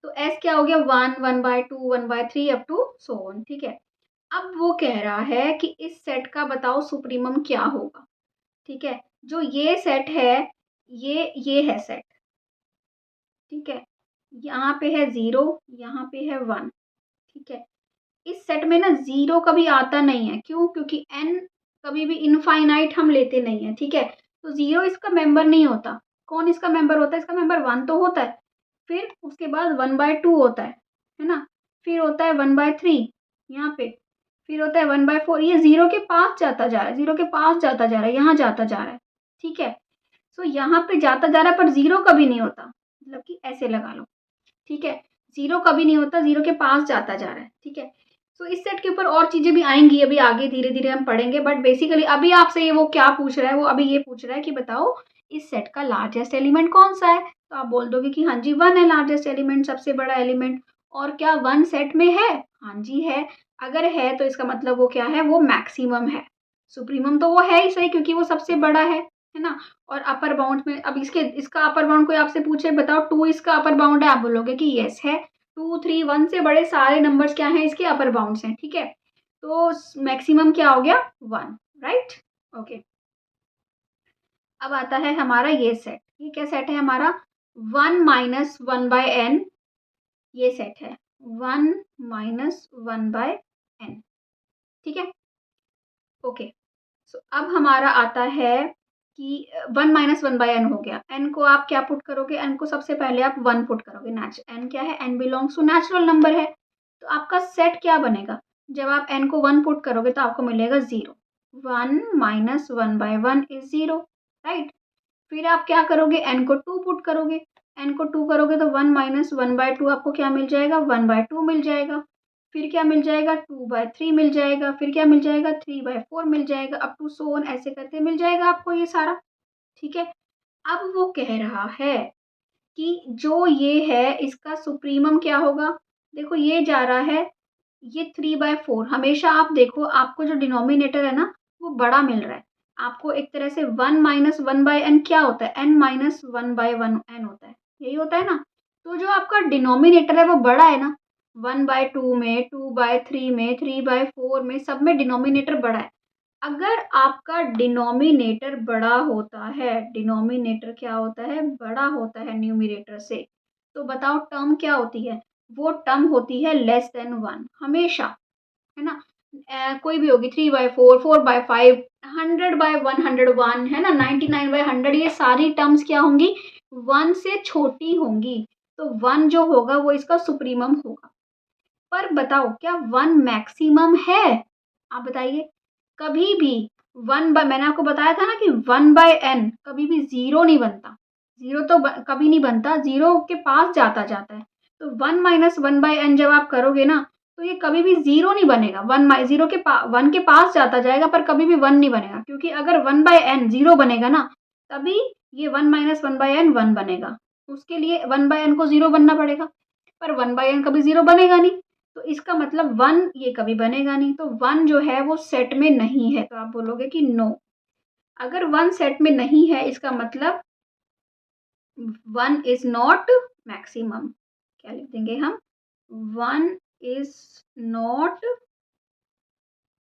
तो एस क्या हो गया? 1, 1/2, 1/3 अप टू सो ऑन, ठीक है। अब वो कह रहा है कि इस सेट का बताओ सुप्रीमम क्या होगा, ठीक है। जो ये सेट है, ये है सेट, ठीक है। यहाँ पे है 0, यहाँ पे है 1, ठीक है। इस सेट में ना 0 कभी आता नहीं है। क्यों? क्योंकि n कभी भी इनफाइनाइट हम लेते नहीं है, ठीक है। तो 0 इसका मेंबर नहीं होता। कौन इसका मेंबर होता है? इसका मेंबर 1 तो होता है। फिर उसके बाद 1/2 होता है ना। फिर होता है 1/3 यहाँ पे। फिर होता है 1/4। ये 0 के पास जाता जा रहा है, 0 के पास जाता जा रहा है, यहाँ जाता जा रहा है, ठीक है। सो यहाँ पे जाता जा रहा है, पर 0 कभी नहीं होता। मतलब कि ऐसे लगा लो, ठीक है। 0 कभी नहीं होता, 0 के पास जाता जा रहा है, ठीक है। तो इस सेट के ऊपर और चीजें भी आएंगी, अभी आगे धीरे धीरे हम पढ़ेंगे। बट बेसिकली अभी आपसे ये वो क्या पूछ रहा है, वो अभी ये पूछ रहा है कि बताओ इस सेट का लार्जेस्ट एलिमेंट कौन सा है। तो आप बोल दोगे कि हाँ जी 1 है लार्जेस्ट एलिमेंट, सबसे बड़ा एलिमेंट। और क्या 1 सेट में है? हाँ जी है। अगर है तो इसका मतलब वो क्या है? वो मैक्सिमम है। सुप्रीमम तो वो है ही सही, क्योंकि वो सबसे बड़ा है ना। और अपर बाउंड में अब इसका अपर बाउंड कोई आपसे पूछे बताओ 2 इसका अपर बाउंड है, आप बोलोगे कि यस है। 2, 3, 1 से बड़े सारे नंबर्स क्या हैं? इसके अपर बाउंड्स हैं, ठीक है। तो मैक्सिमम क्या हो गया? 1, राइट। ओके। अब आता है हमारा ये सेट। ये क्या सेट है हमारा? 1 माइनस 1/n। ये सेट है 1 माइनस 1/n, ठीक है। ओके। सो अब हमारा आता है कि 1 माइनस 1/n हो गया। n को आप क्या पुट करोगे? n को सबसे पहले आप 1 पुट करोगे। n क्या है? n belongs to natural number है। तो आपका सेट क्या बनेगा? जब आप n को 1 पुट करोगे तो आपको मिलेगा 0। 1 माइनस 1/1 इज 0, राइट। फिर आप क्या करोगे? n को 2 पुट करोगे। n को 2 करोगे तो 1 माइनस 1/2 आपको क्या मिल जाएगा? 1/2 मिल जाएगा। फिर क्या मिल जाएगा? 2/3 मिल जाएगा। फिर क्या मिल जाएगा? 3/4 मिल जाएगा। अप टू सो ऑन ऐसे करके मिल जाएगा आपको ये सारा, ठीक है। अब वो कह रहा है कि जो ये है इसका सुप्रीमम क्या होगा। देखो ये जा रहा है, ये 3/4। हमेशा आप देखो आपको जो डिनोमिनेटर है ना वो बड़ा मिल रहा है। आपको एक तरह से 1 माइनस 1/n क्या होता है? n माइनस 1/1n होता है, यही होता है ना। तो जो आपका डिनोमिनेटर है वो बड़ा है ना। 1/2 में, 2/3 में, 3/4 में, सब में डिनोमिनेटर बड़ा है। अगर आपका डिनोमिनेटर बड़ा होता है, डिनोमिनेटर क्या होता है? बड़ा होता है न्यूमरेटर से, तो बताओ टर्म क्या होती है? वो टर्म होती है लेस देन 1 हमेशा, है ना। कोई भी होगी 3/4, 4/5, 100/101, है ना, 99/100। ये सारी टर्म्स क्या होंगी? 1 से छोटी होंगी। तो 1 जो होगा वो इसका सुप्रीमम होगा। पर बताओ क्या 1 मैक्सिमम है? आप बताइए। कभी भी 1 बाय, मैंने आपको बताया था ना कि 1/n कभी भी 0 नहीं बनता। 0 तो कभी नहीं बनता, 0 के पास जाता जाता है। तो 1 माइनस 1/n जब आप करोगे ना तो ये कभी भी 0 नहीं बनेगा। 1 के पास जाता जाएगा, पर कभी भी 1 नहीं बनेगा। क्योंकि अगर 1/n 0 बनेगा ना तभी ये 1 माइनस 1/n 1 बनेगा। उसके लिए 1/n को 0 बनना पड़ेगा, पर 1/n कभी 0 बनेगा नहीं। तो इसका मतलब 1 ये कभी बनेगा नहीं। तो 1 जो है वो सेट में नहीं है, तो आप बोलोगे कि नो। अगर 1 सेट में नहीं है इसका मतलब 1 इज नॉट मैक्सिमम। क्या लिख देंगे हम? 1 is not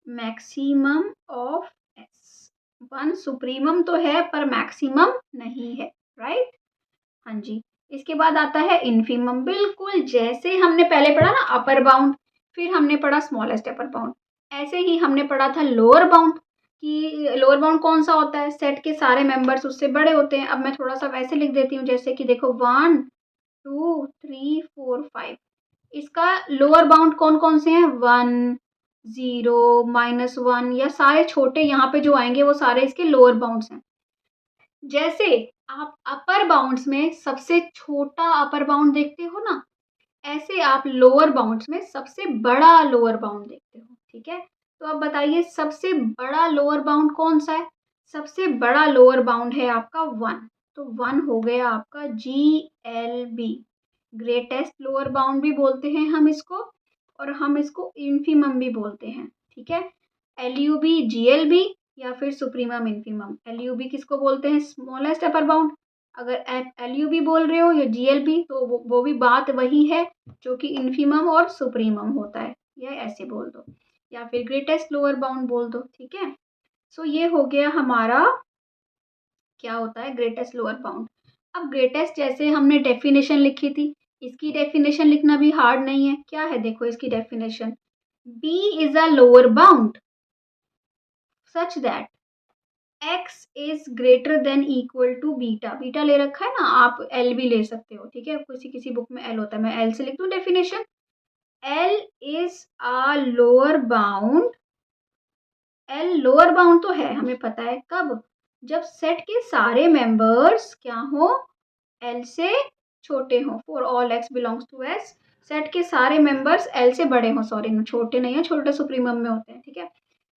maximum of S. 1 supremum तो है पर मैक्सिमम नहीं है, राइट। हाँ जी। इसके बाद आता है इन्फीमम। बिल्कुल जैसे हमने पहले पढ़ा ना अपर बाउंड, फिर हमने पढ़ा स्मॉलेस्ट अपर बाउंड, ऐसे ही हमने पढ़ा था लोअर बाउंड। कि लोअर बाउंड कौन सा होता है? सेट के सारे मेंबर्स उससे बड़े होते हैं। अब मैं थोड़ा सा वैसे लिख देती हूँ, जैसे कि देखो 1, 2, 3, 4, 5। इसका लोअर बाउंड कौन कौन से हैं? 1, 0, -1, या सारे छोटे यहाँ पे जो आएंगे वो सारे इसके लोअर बाउंड्स हैं। जैसे आप अपर बाउंड्स में सबसे छोटा अपर बाउंड देखते हो ना, ऐसे आप लोअर बाउंड्स में सबसे बड़ा लोअर बाउंड देखते हो, ठीक है। तो अब बताइए सबसे बड़ा लोअर बाउंड कौन सा है? सबसे बड़ा लोअर बाउंड है आपका 1, तो 1 हो गया आपका GLB, ग्रेटेस्ट लोअर बाउंड भी बोलते हैं हम इसको, और हम इसको इन्फीमम भी बोलते हैं, ठीक है। LUB GLB या फिर सुप्रीमम इन्फीमम। LUB किसको बोलते हैं? Smallest upper bound. अगर LUB बोल रहे हो या GLB तो वो भी बात वही है जो कि इन्फीमम और सुप्रीमम होता है, या ऐसे बोल दो, या फिर ग्रेटेस्ट लोअर बाउंड बोल दो, ठीक है। सो ये हो गया हमारा क्या होता है ग्रेटेस्ट लोअर बाउंड। अब ग्रेटेस्ट जैसे हमने डेफिनेशन लिखी थी, इसकी डेफिनेशन लिखना भी हार्ड नहीं है। क्या है देखो इसकी definition, B is a lower bound such that x is greater than equal to beta. Beta ले रखा है ना, आप L भी ले सकते हो, ठीक है। किसी किसी बुक में L होता है, मैं L से लिख दूं definition. L is a lower bound, L lower bound तो है हमें पता है, कब? जब सेट के सारे मेंबर्स क्या हो, L से छोटे हो। For all x belongs to S, set के सारे मेंबर्स L से बड़े हो, सॉरी छोटे नहीं है, छोटे सुप्रीमम में होते हैं, ठीक है।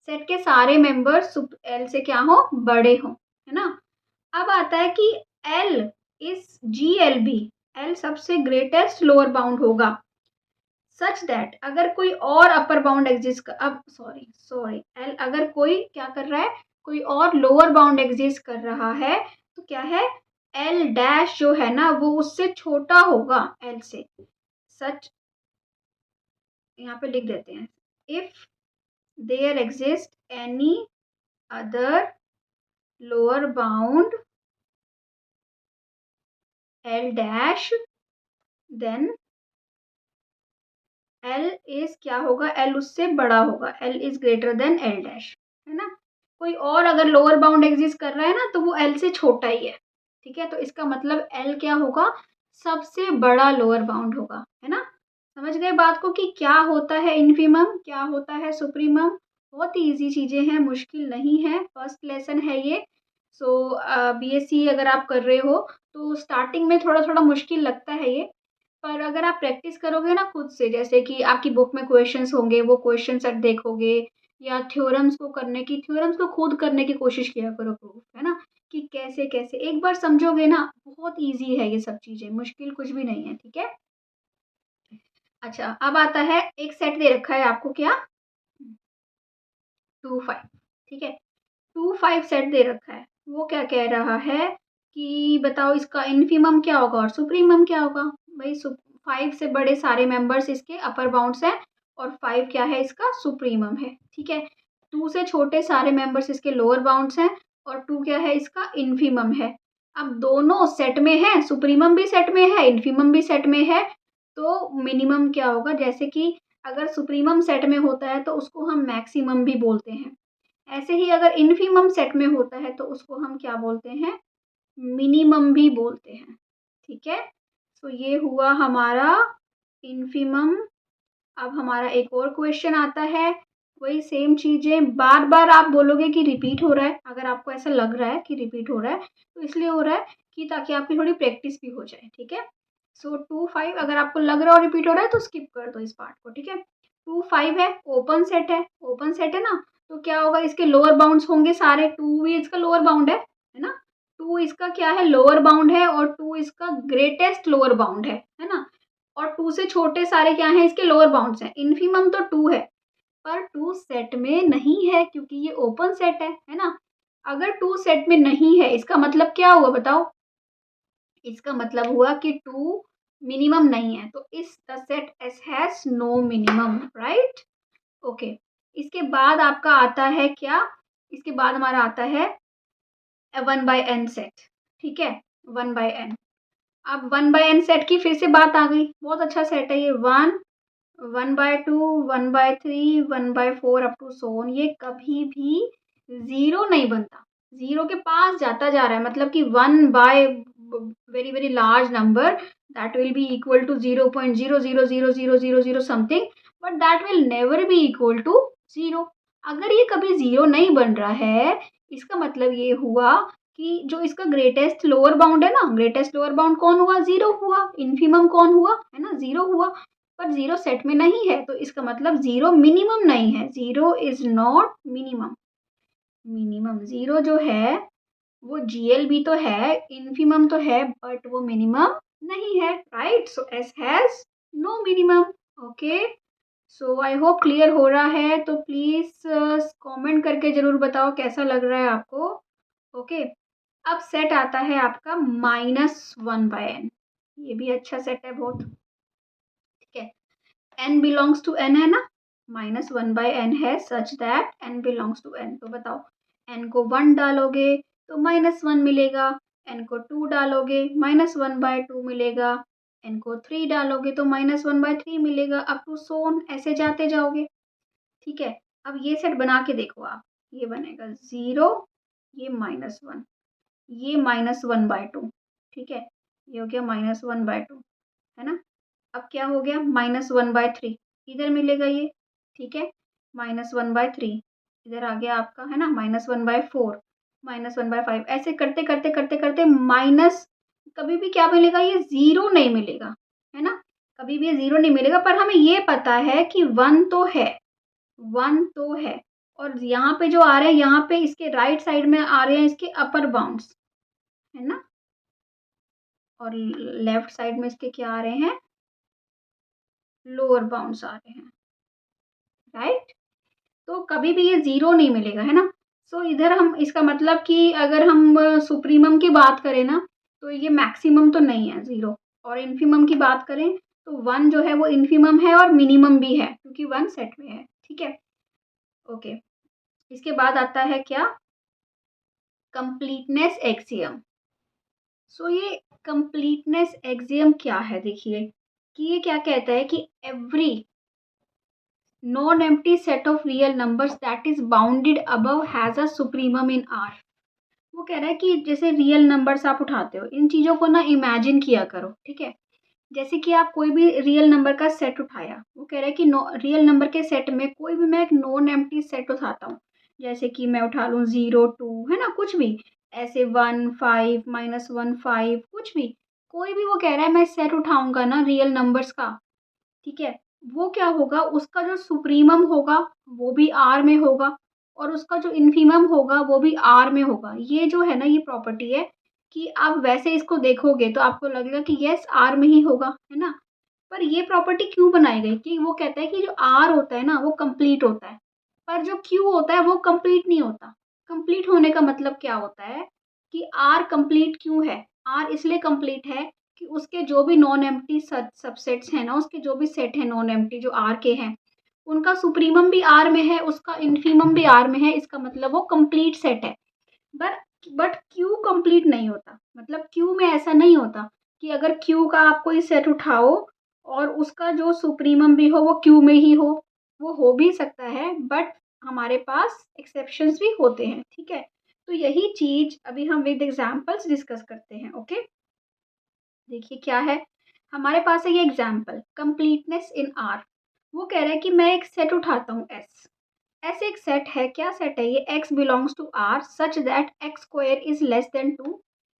सेट के सारे मेंबर्स L से क्या हो, बड़े हो, है ना। अब आता है कि L इज GLB, L सबसे ग्रेटेस्ट लोअर बाउंड होगा सच दैट अगर कोई और अपर बाउंड एग्जिस्ट अब सॉरी L अगर कोई क्या कर रहा है, कोई और लोअर बाउंड एग्जिस्ट कर रहा है तो क्या है, L डैश जो है ना वो उससे छोटा होगा L से। सच यहाँ पे लिख देते हैं, if there exist any other lower bound L dash then L is क्या होगा, L उससे बड़ा होगा, L is greater than L dash, है ना। कोई और अगर लोअर बाउंड एग्जिस्ट कर रहा है ना तो वो L से छोटा ही है, ठीक है। तो इसका मतलब L क्या होगा, सबसे बड़ा लोअर बाउंड होगा, है ना। समझ गए बात को कि क्या होता है इन्फीमम, क्या होता है सुप्रीमम। बहुत ही ईजी चीज़ें हैं, मुश्किल नहीं है, फर्स्ट लेसन है ये। सो BSc अगर आप कर रहे हो तो स्टार्टिंग में थोड़ा थोड़ा मुश्किल लगता है ये, पर अगर आप प्रैक्टिस करोगे ना खुद से, जैसे कि आपकी बुक में क्वेश्चंस होंगे, वो क्वेश्चन सेट देखोगे, या थ्योरम्स को खुद करने की कोशिश किया करो प्रूफ, है ना, कि कैसे कैसे एक बार समझोगे ना, बहुत इजी है ये सब चीज़ें, मुश्किल कुछ भी नहीं है, ठीक है। अच्छा अब आता है, एक सेट दे रखा है आपको क्या, 2 5, ठीक है। 2 5 सेट दे रखा है, वो क्या कह रहा है कि बताओ इसका इन्फीमम क्या होगा और सुप्रीमम क्या होगा। भाई 5 से बड़े सारे मेंबर्स इसके अपर बाउंड्स हैं, और 5 क्या है इसका सुप्रीमम है, ठीक है। 2 से छोटे सारे मेंबर्स इसके लोअर बाउंड्स हैं, और 2 क्या है इसका इन्फीमम है। अब दोनों सेट में है, सुप्रीमम भी सेट में है, इन्फीमम भी सेट में है, तो मिनिमम क्या होगा, जैसे कि अगर सुप्रीमम सेट में होता है तो उसको हम मैक्सिमम भी बोलते हैं, ऐसे ही अगर इन्फीमम सेट में होता है तो उसको हम क्या बोलते हैं, मिनिमम भी बोलते हैं, ठीक है। तो ये हुआ हमारा इन्फीमम। अब हमारा एक और क्वेश्चन आता है, वही सेम चीज़ें बार बार आप बोलोगे कि रिपीट हो रहा है, अगर आपको ऐसा लग रहा है कि रिपीट हो रहा है तो इसलिए हो रहा है कि ताकि आपकी थोड़ी प्रैक्टिस भी हो जाए, ठीक है। सो 2 5 अगर आपको लग रहा है और रिपीट हो रहा है तो स्किप कर दो इस पार्ट को, ठीक है। 2 5 है, ओपन सेट है ना, तो क्या होगा, इसके लोअर बाउंड्स होंगे सारे, 2 भी इसका लोअर बाउंड है ना। 2 इसका क्या है, लोअर बाउंड है, और 2 इसका ग्रेटेस्ट लोअर बाउंड है ना। और 2 से छोटे सारे क्या हैं, इसके लोअर बाउंड्स हैं। इन्फीमम तो 2 है, पर 2 सेट में नहीं है क्योंकि ये ओपन सेट है ना। अगर 2 सेट में नहीं है इसका मतलब क्या हुआ बताओ, इसका मतलब हुआ कि 2 मिनिमम नहीं है, तो इस the set S has no minimum, right. Okay, इसके बाद आपका आता है क्या, इसके बाद हमारा आता है 1/n सेट, ठीक है। 1/n, अब 1/n सेट की फिर से बात आ गई, बहुत अच्छा सेट है ये। 1/2, 1/3, 1/4 अप टू सोन, ये कभी भी जीरो नहीं बनता, जीरो के पास जाता जा रहा है, मतलब कि 1 by very very large number that will be equal to 0.0000000 something, but that will never be equal to zero. अगर ये कभी जीरो नहीं बन रहा है, इसका मतलब ये हुआ कि जो इसका ग्रेटेस्ट लोअर बाउंड है ना, ग्रेटेस्ट लोअर बाउंड कौन हुआ, 0 हुआ, इन्फीमम कौन हुआ, है ना, 0 हुआ, पर 0 सेट में नहीं है, तो इसका मतलब 0 मिनिमम नहीं है, 0 इज नॉट मिनिमम। मिनिमम 0 जो है वो GLB तो है, इन्फीमम तो है, बट वो मिनिमम नहीं है, right. So S has no minimum. Okay, so I hope clear हो रहा है, तो प्लीज कमेंट करके जरूर बताओ कैसा लग रहा है आपको। ओके, अब सेट आता है आपका -1/n, ये भी अच्छा सेट है बहुत, ठीक है। n बिलोंग्स टू n है ना, -1/n है such that n belongs to n, तो बताओ n को 1 डालोगे तो -1 मिलेगा, n को 2 डालोगे -1/2 मिलेगा, n को 3 डालोगे तो -1/3 मिलेगा, अप टू सोन ऐसे जाते जाओगे, ठीक है। अब ये सेट बना के देखो आप, ये बनेगा 0, ये -1, ये -1/2, ठीक है, ये हो गया -1/2, है ना। अब क्या हो गया, -1/3 इधर मिलेगा ये, ठीक है, -1/3 इधर आ गया आपका, है ना, -1/4, -1/5, ऐसे करते करते करते करते माइनस, कभी भी क्या मिलेगा, ये 0 नहीं मिलेगा, है ना, कभी भी ये 0 नहीं मिलेगा, पर हमें ये पता है कि 1 तो है, 1 तो है, और यहाँ पे जो आ रहे हैं, यहाँ पे इसके राइट साइड में आ रहे हैं इसके अपर बाउंड्स, है ना, और लेफ्ट साइड में इसके क्या आ रहे हैं, लोअर बाउंड्स आ रहे हैं, राइट। तो कभी भी ये 0 नहीं मिलेगा, है ना। सो इधर हम, इसका मतलब कि अगर हम सुप्रीमम की बात करें ना, तो ये मैक्सिमम तो नहीं है 0, और इन्फीमम की बात करें तो 1 जो है वो इन्फीमम है और मिनिमम भी है, क्योंकि 1 सेट में है, ठीक है। ओके, इसके बाद आता है क्या, कंप्लीटनेस एक्सियम। सो ये कंप्लीटनेस एक्सियम क्या है, देखिए कि ये क्या कहता है कि every non empty set of real numbers that is bounded above has a supremum in are. वो कह रहा है कि जैसे रियल नंबर्स आप उठाते हो, इन चीज़ों को ना इमेजिन किया करो, ठीक है। जैसे कि आप कोई भी रियल नंबर का सेट उठाया, वो कह रहा है कि रियल नंबर के सेट में कोई भी मैं एक नॉन एम्प्टी सेट उठाता हूँ, जैसे कि मैं उठा लूँ 0 2, है ना, कुछ भी ऐसे 1 5 -1 5, कुछ भी, कोई भी, वो कह रहा है मैं सेट उठाऊंगा ना रियल नंबर्स का, ठीक है, वो क्या होगा, उसका जो सुप्रीमम होगा वो भी आर में होगा, और उसका जो इन्फीमम होगा वो भी आर में होगा। ये जो है ना, ये प्रॉपर्टी है कि आप वैसे इसको देखोगे तो आपको लगेगा कि यस आर में ही होगा, है ना। पर ये प्रॉपर्टी क्यों बनाई गई, कि वो कहता है कि जो आर होता है ना वो कंप्लीट होता है, पर जो क्यू होता है वो कंप्लीट नहीं होता। कंप्लीट होने का मतलब क्या होता है कि आर कंप्लीट क्यों है, आर इसलिए कंप्लीट है कि उसके जो भी नॉन एम्प्टी सबसेट्स हैं ना, उसके जो भी सेट हैं नॉन एम्प्टी जो आर के हैं, उनका सुप्रीमम भी आर में है, उसका इन्फीमम भी आर में है, इसका मतलब वो कंप्लीट सेट है। बट बट क्यू कंप्लीट नहीं होता, मतलब क्यू में ऐसा नहीं होता कि अगर क्यू का आप कोई सेट उठाओ और उसका जो सुप्रीमम भी हो वो क्यू में ही हो, वो हो भी सकता है, बट हमारे पास एक्सेप्शंस भी होते हैं, ठीक है। तो यही चीज अभी हम विद एग्जांपल्स डिस्कस करते हैं। ओके, देखिए क्या है, हमारे पास है ये एग्जाम्पल कंप्लीटनेस इन आर। वो कह रहा है कि मैं एक सेट उठाता हूँ एस, ऐसे एक सेट है, क्या सेट है ये, x belongs to r such that x square is less than 2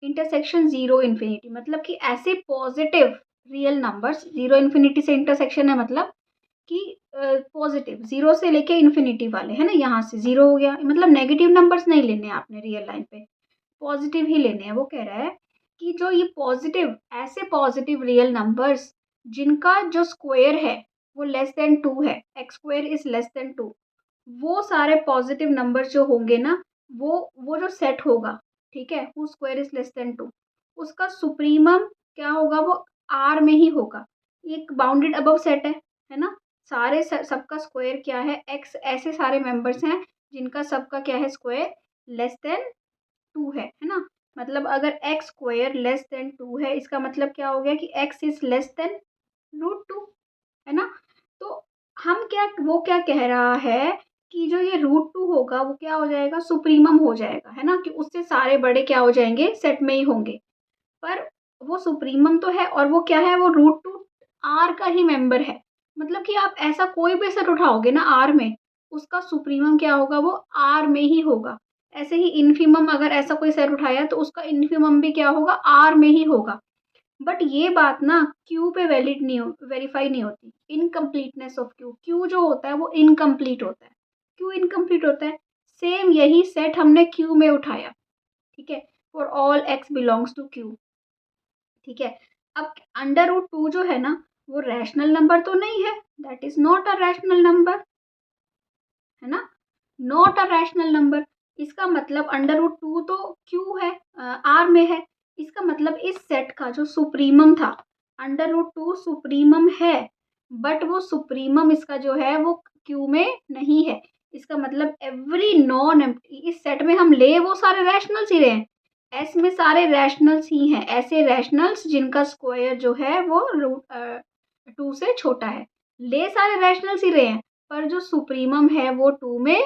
intersection 0 infinity, मतलब कि ऐसे पॉजिटिव रियल नंबर्स, 0 इन्फिनिटी से इंटरसेक्शन है, मतलब कि पॉजिटिव 0 से लेके इन्फिनिटी वाले, है ना, यहाँ से 0 हो गया, मतलब नेगेटिव नंबर्स नहीं लेने हैं आपने रियल लाइन पे, पॉजिटिव ही लेने हैं। वो कह रहा है कि जो ये पॉजिटिव, ऐसे पॉजिटिव रियल नंबर्स जिनका जो स्क्वायर है वो लेस देन 2 है, x square is less than 2, वो सारे पॉजिटिव नंबर जो होंगे ना, वो जो सेट होगा, ठीक है, who square is less than 2, उसका सुप्रीमम क्या होगा, वो आर में ही होगा। एक बाउंडेड अबव सेट है ना, सारे सबका स्क्वायर क्या है, एक्स, ऐसे सारे मेंबर्स हैं जिनका सबका क्या है, स्क्वायर लेस देन 2 है ना। मतलब अगर एक्स स्क्वायर लेस देन 2 है, इसका मतलब क्या हो गया कि एक्स इज लेस देन √2, है ना। तो हम क्या, वो क्या कह रहा है कि जो ये √2 होगा वो क्या हो जाएगा, सुप्रीमम हो जाएगा, है ना, कि उससे सारे बड़े क्या हो जाएंगे, सेट में ही होंगे। पर वो सुप्रीमम तो है, और वो क्या है, वो √2 आर का ही मेंबर है, मतलब कि आप ऐसा कोई भी सेट उठाओगे ना आर में, उसका सुप्रीमम क्या होगा, वो आर में ही होगा। ऐसे ही इन्फीमम अगर ऐसा कोई सेट उठाया तो उसका इन्फीमम भी क्या होगा, आर में ही होगा। बट ये बात ना क्यू पे वैलिड नहीं हो, वेरीफाई नहीं होती। इनकम्प्लीटनेस ऑफ क्यू, क्यू जो होता है वो इनकम्प्लीट होता है। क्यों इनकम्प्लीट होता है? सेम यही सेट हमने क्यू में उठाया, ठीक है, for all X belongs to Q, ठीक है। अब अंडर रूट टू जो है ना वो रैशनल नंबर तो नहीं है, that is not a rational number, है ना, नॉट अ रैशनल नंबर। इसका मतलब अंडर रूट टू तो क्यू है, आर में है। इसका मतलब इस सेट का जो सुप्रीमम था, अंडर रूट टू सुप्रीमम है, बट वो सुप्रीमम इसका जो है वो क्यू में नहीं है। इसका मतलब एवरी नॉन एम्प्टी, इस सेट में हम ले वो सारे रैशनल्स ही रहे हैं, एस में सारे रैशनल्स ही हैं, ऐसे रैशनल्स जिनका स्क्वायर जो है वो रूट टू से छोटा है, ले सारे रैशनल्स ही रहे हैं, पर जो सुप्रीमम है वो टू में,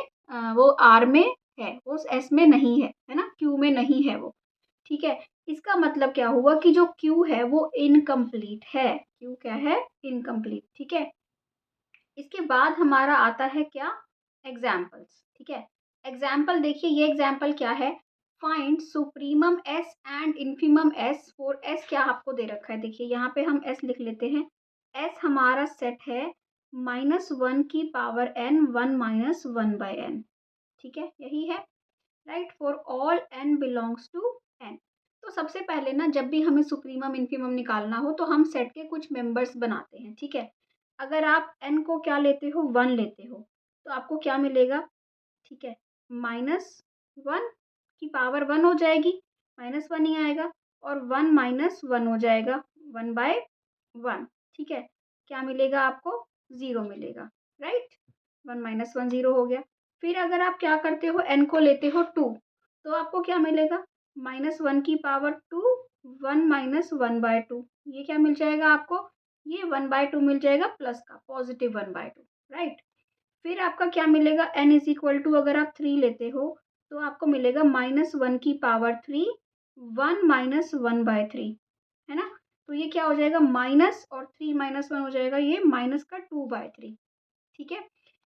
वो आर में है, वो एस में नहीं है ना, क्यू में नहीं है वो, ठीक है। इसका मतलब क्या हुआ कि जो क्यू है वो इनकम्प्लीट है, क्यू क्या है, इनकम्प्लीट, ठीक है। इसके बाद हमारा आता है क्या, एग्जाम्पल्स, ठीक है। एग्जाम्पल देखिए, ये एग्जाम्पल क्या है, find supremum S and infimum S for S, क्या आपको दे रखा है, देखिए यहाँ पे हम एस लिख लेते हैं। एस हमारा सेट है -1 की पावर n 1 - 1 बाय n, ठीक है, यही है, right, for all n belongs to n। तो सबसे पहले ना जब भी हमें सुप्रीमम इन्फीमम निकालना हो तो हम सेट के कुछ मेंबर्स बनाते हैं, ठीक है। अगर आप n को क्या लेते हो, 1 लेते हो, तो आपको क्या मिलेगा, ठीक है, -1 की पावर 1 हो जाएगी, -1 ही आएगा, और 1 - 1 हो जाएगा 1/1, ठीक है। क्या मिलेगा आपको, 0 मिलेगा, राइट, 1 - 1 0 हो गया। फिर अगर आप क्या करते हो, n को लेते हो 2, तो आपको क्या मिलेगा, -1 की पावर 2, 1 - 1/2, ये क्या मिल जाएगा आपको, ये 1/2 मिल जाएगा, प्लस का पॉजिटिव 1/2, राइट। फिर आपका क्या मिलेगा, n इज इक्वल टू अगर आप 3 लेते हो तो आपको मिलेगा -1 की पावर 3, 1 - 1/3, है ना। तो ये क्या हो जाएगा, माइनस और 3 - 1 हो जाएगा, ये माइनस का 2/3, ठीक है।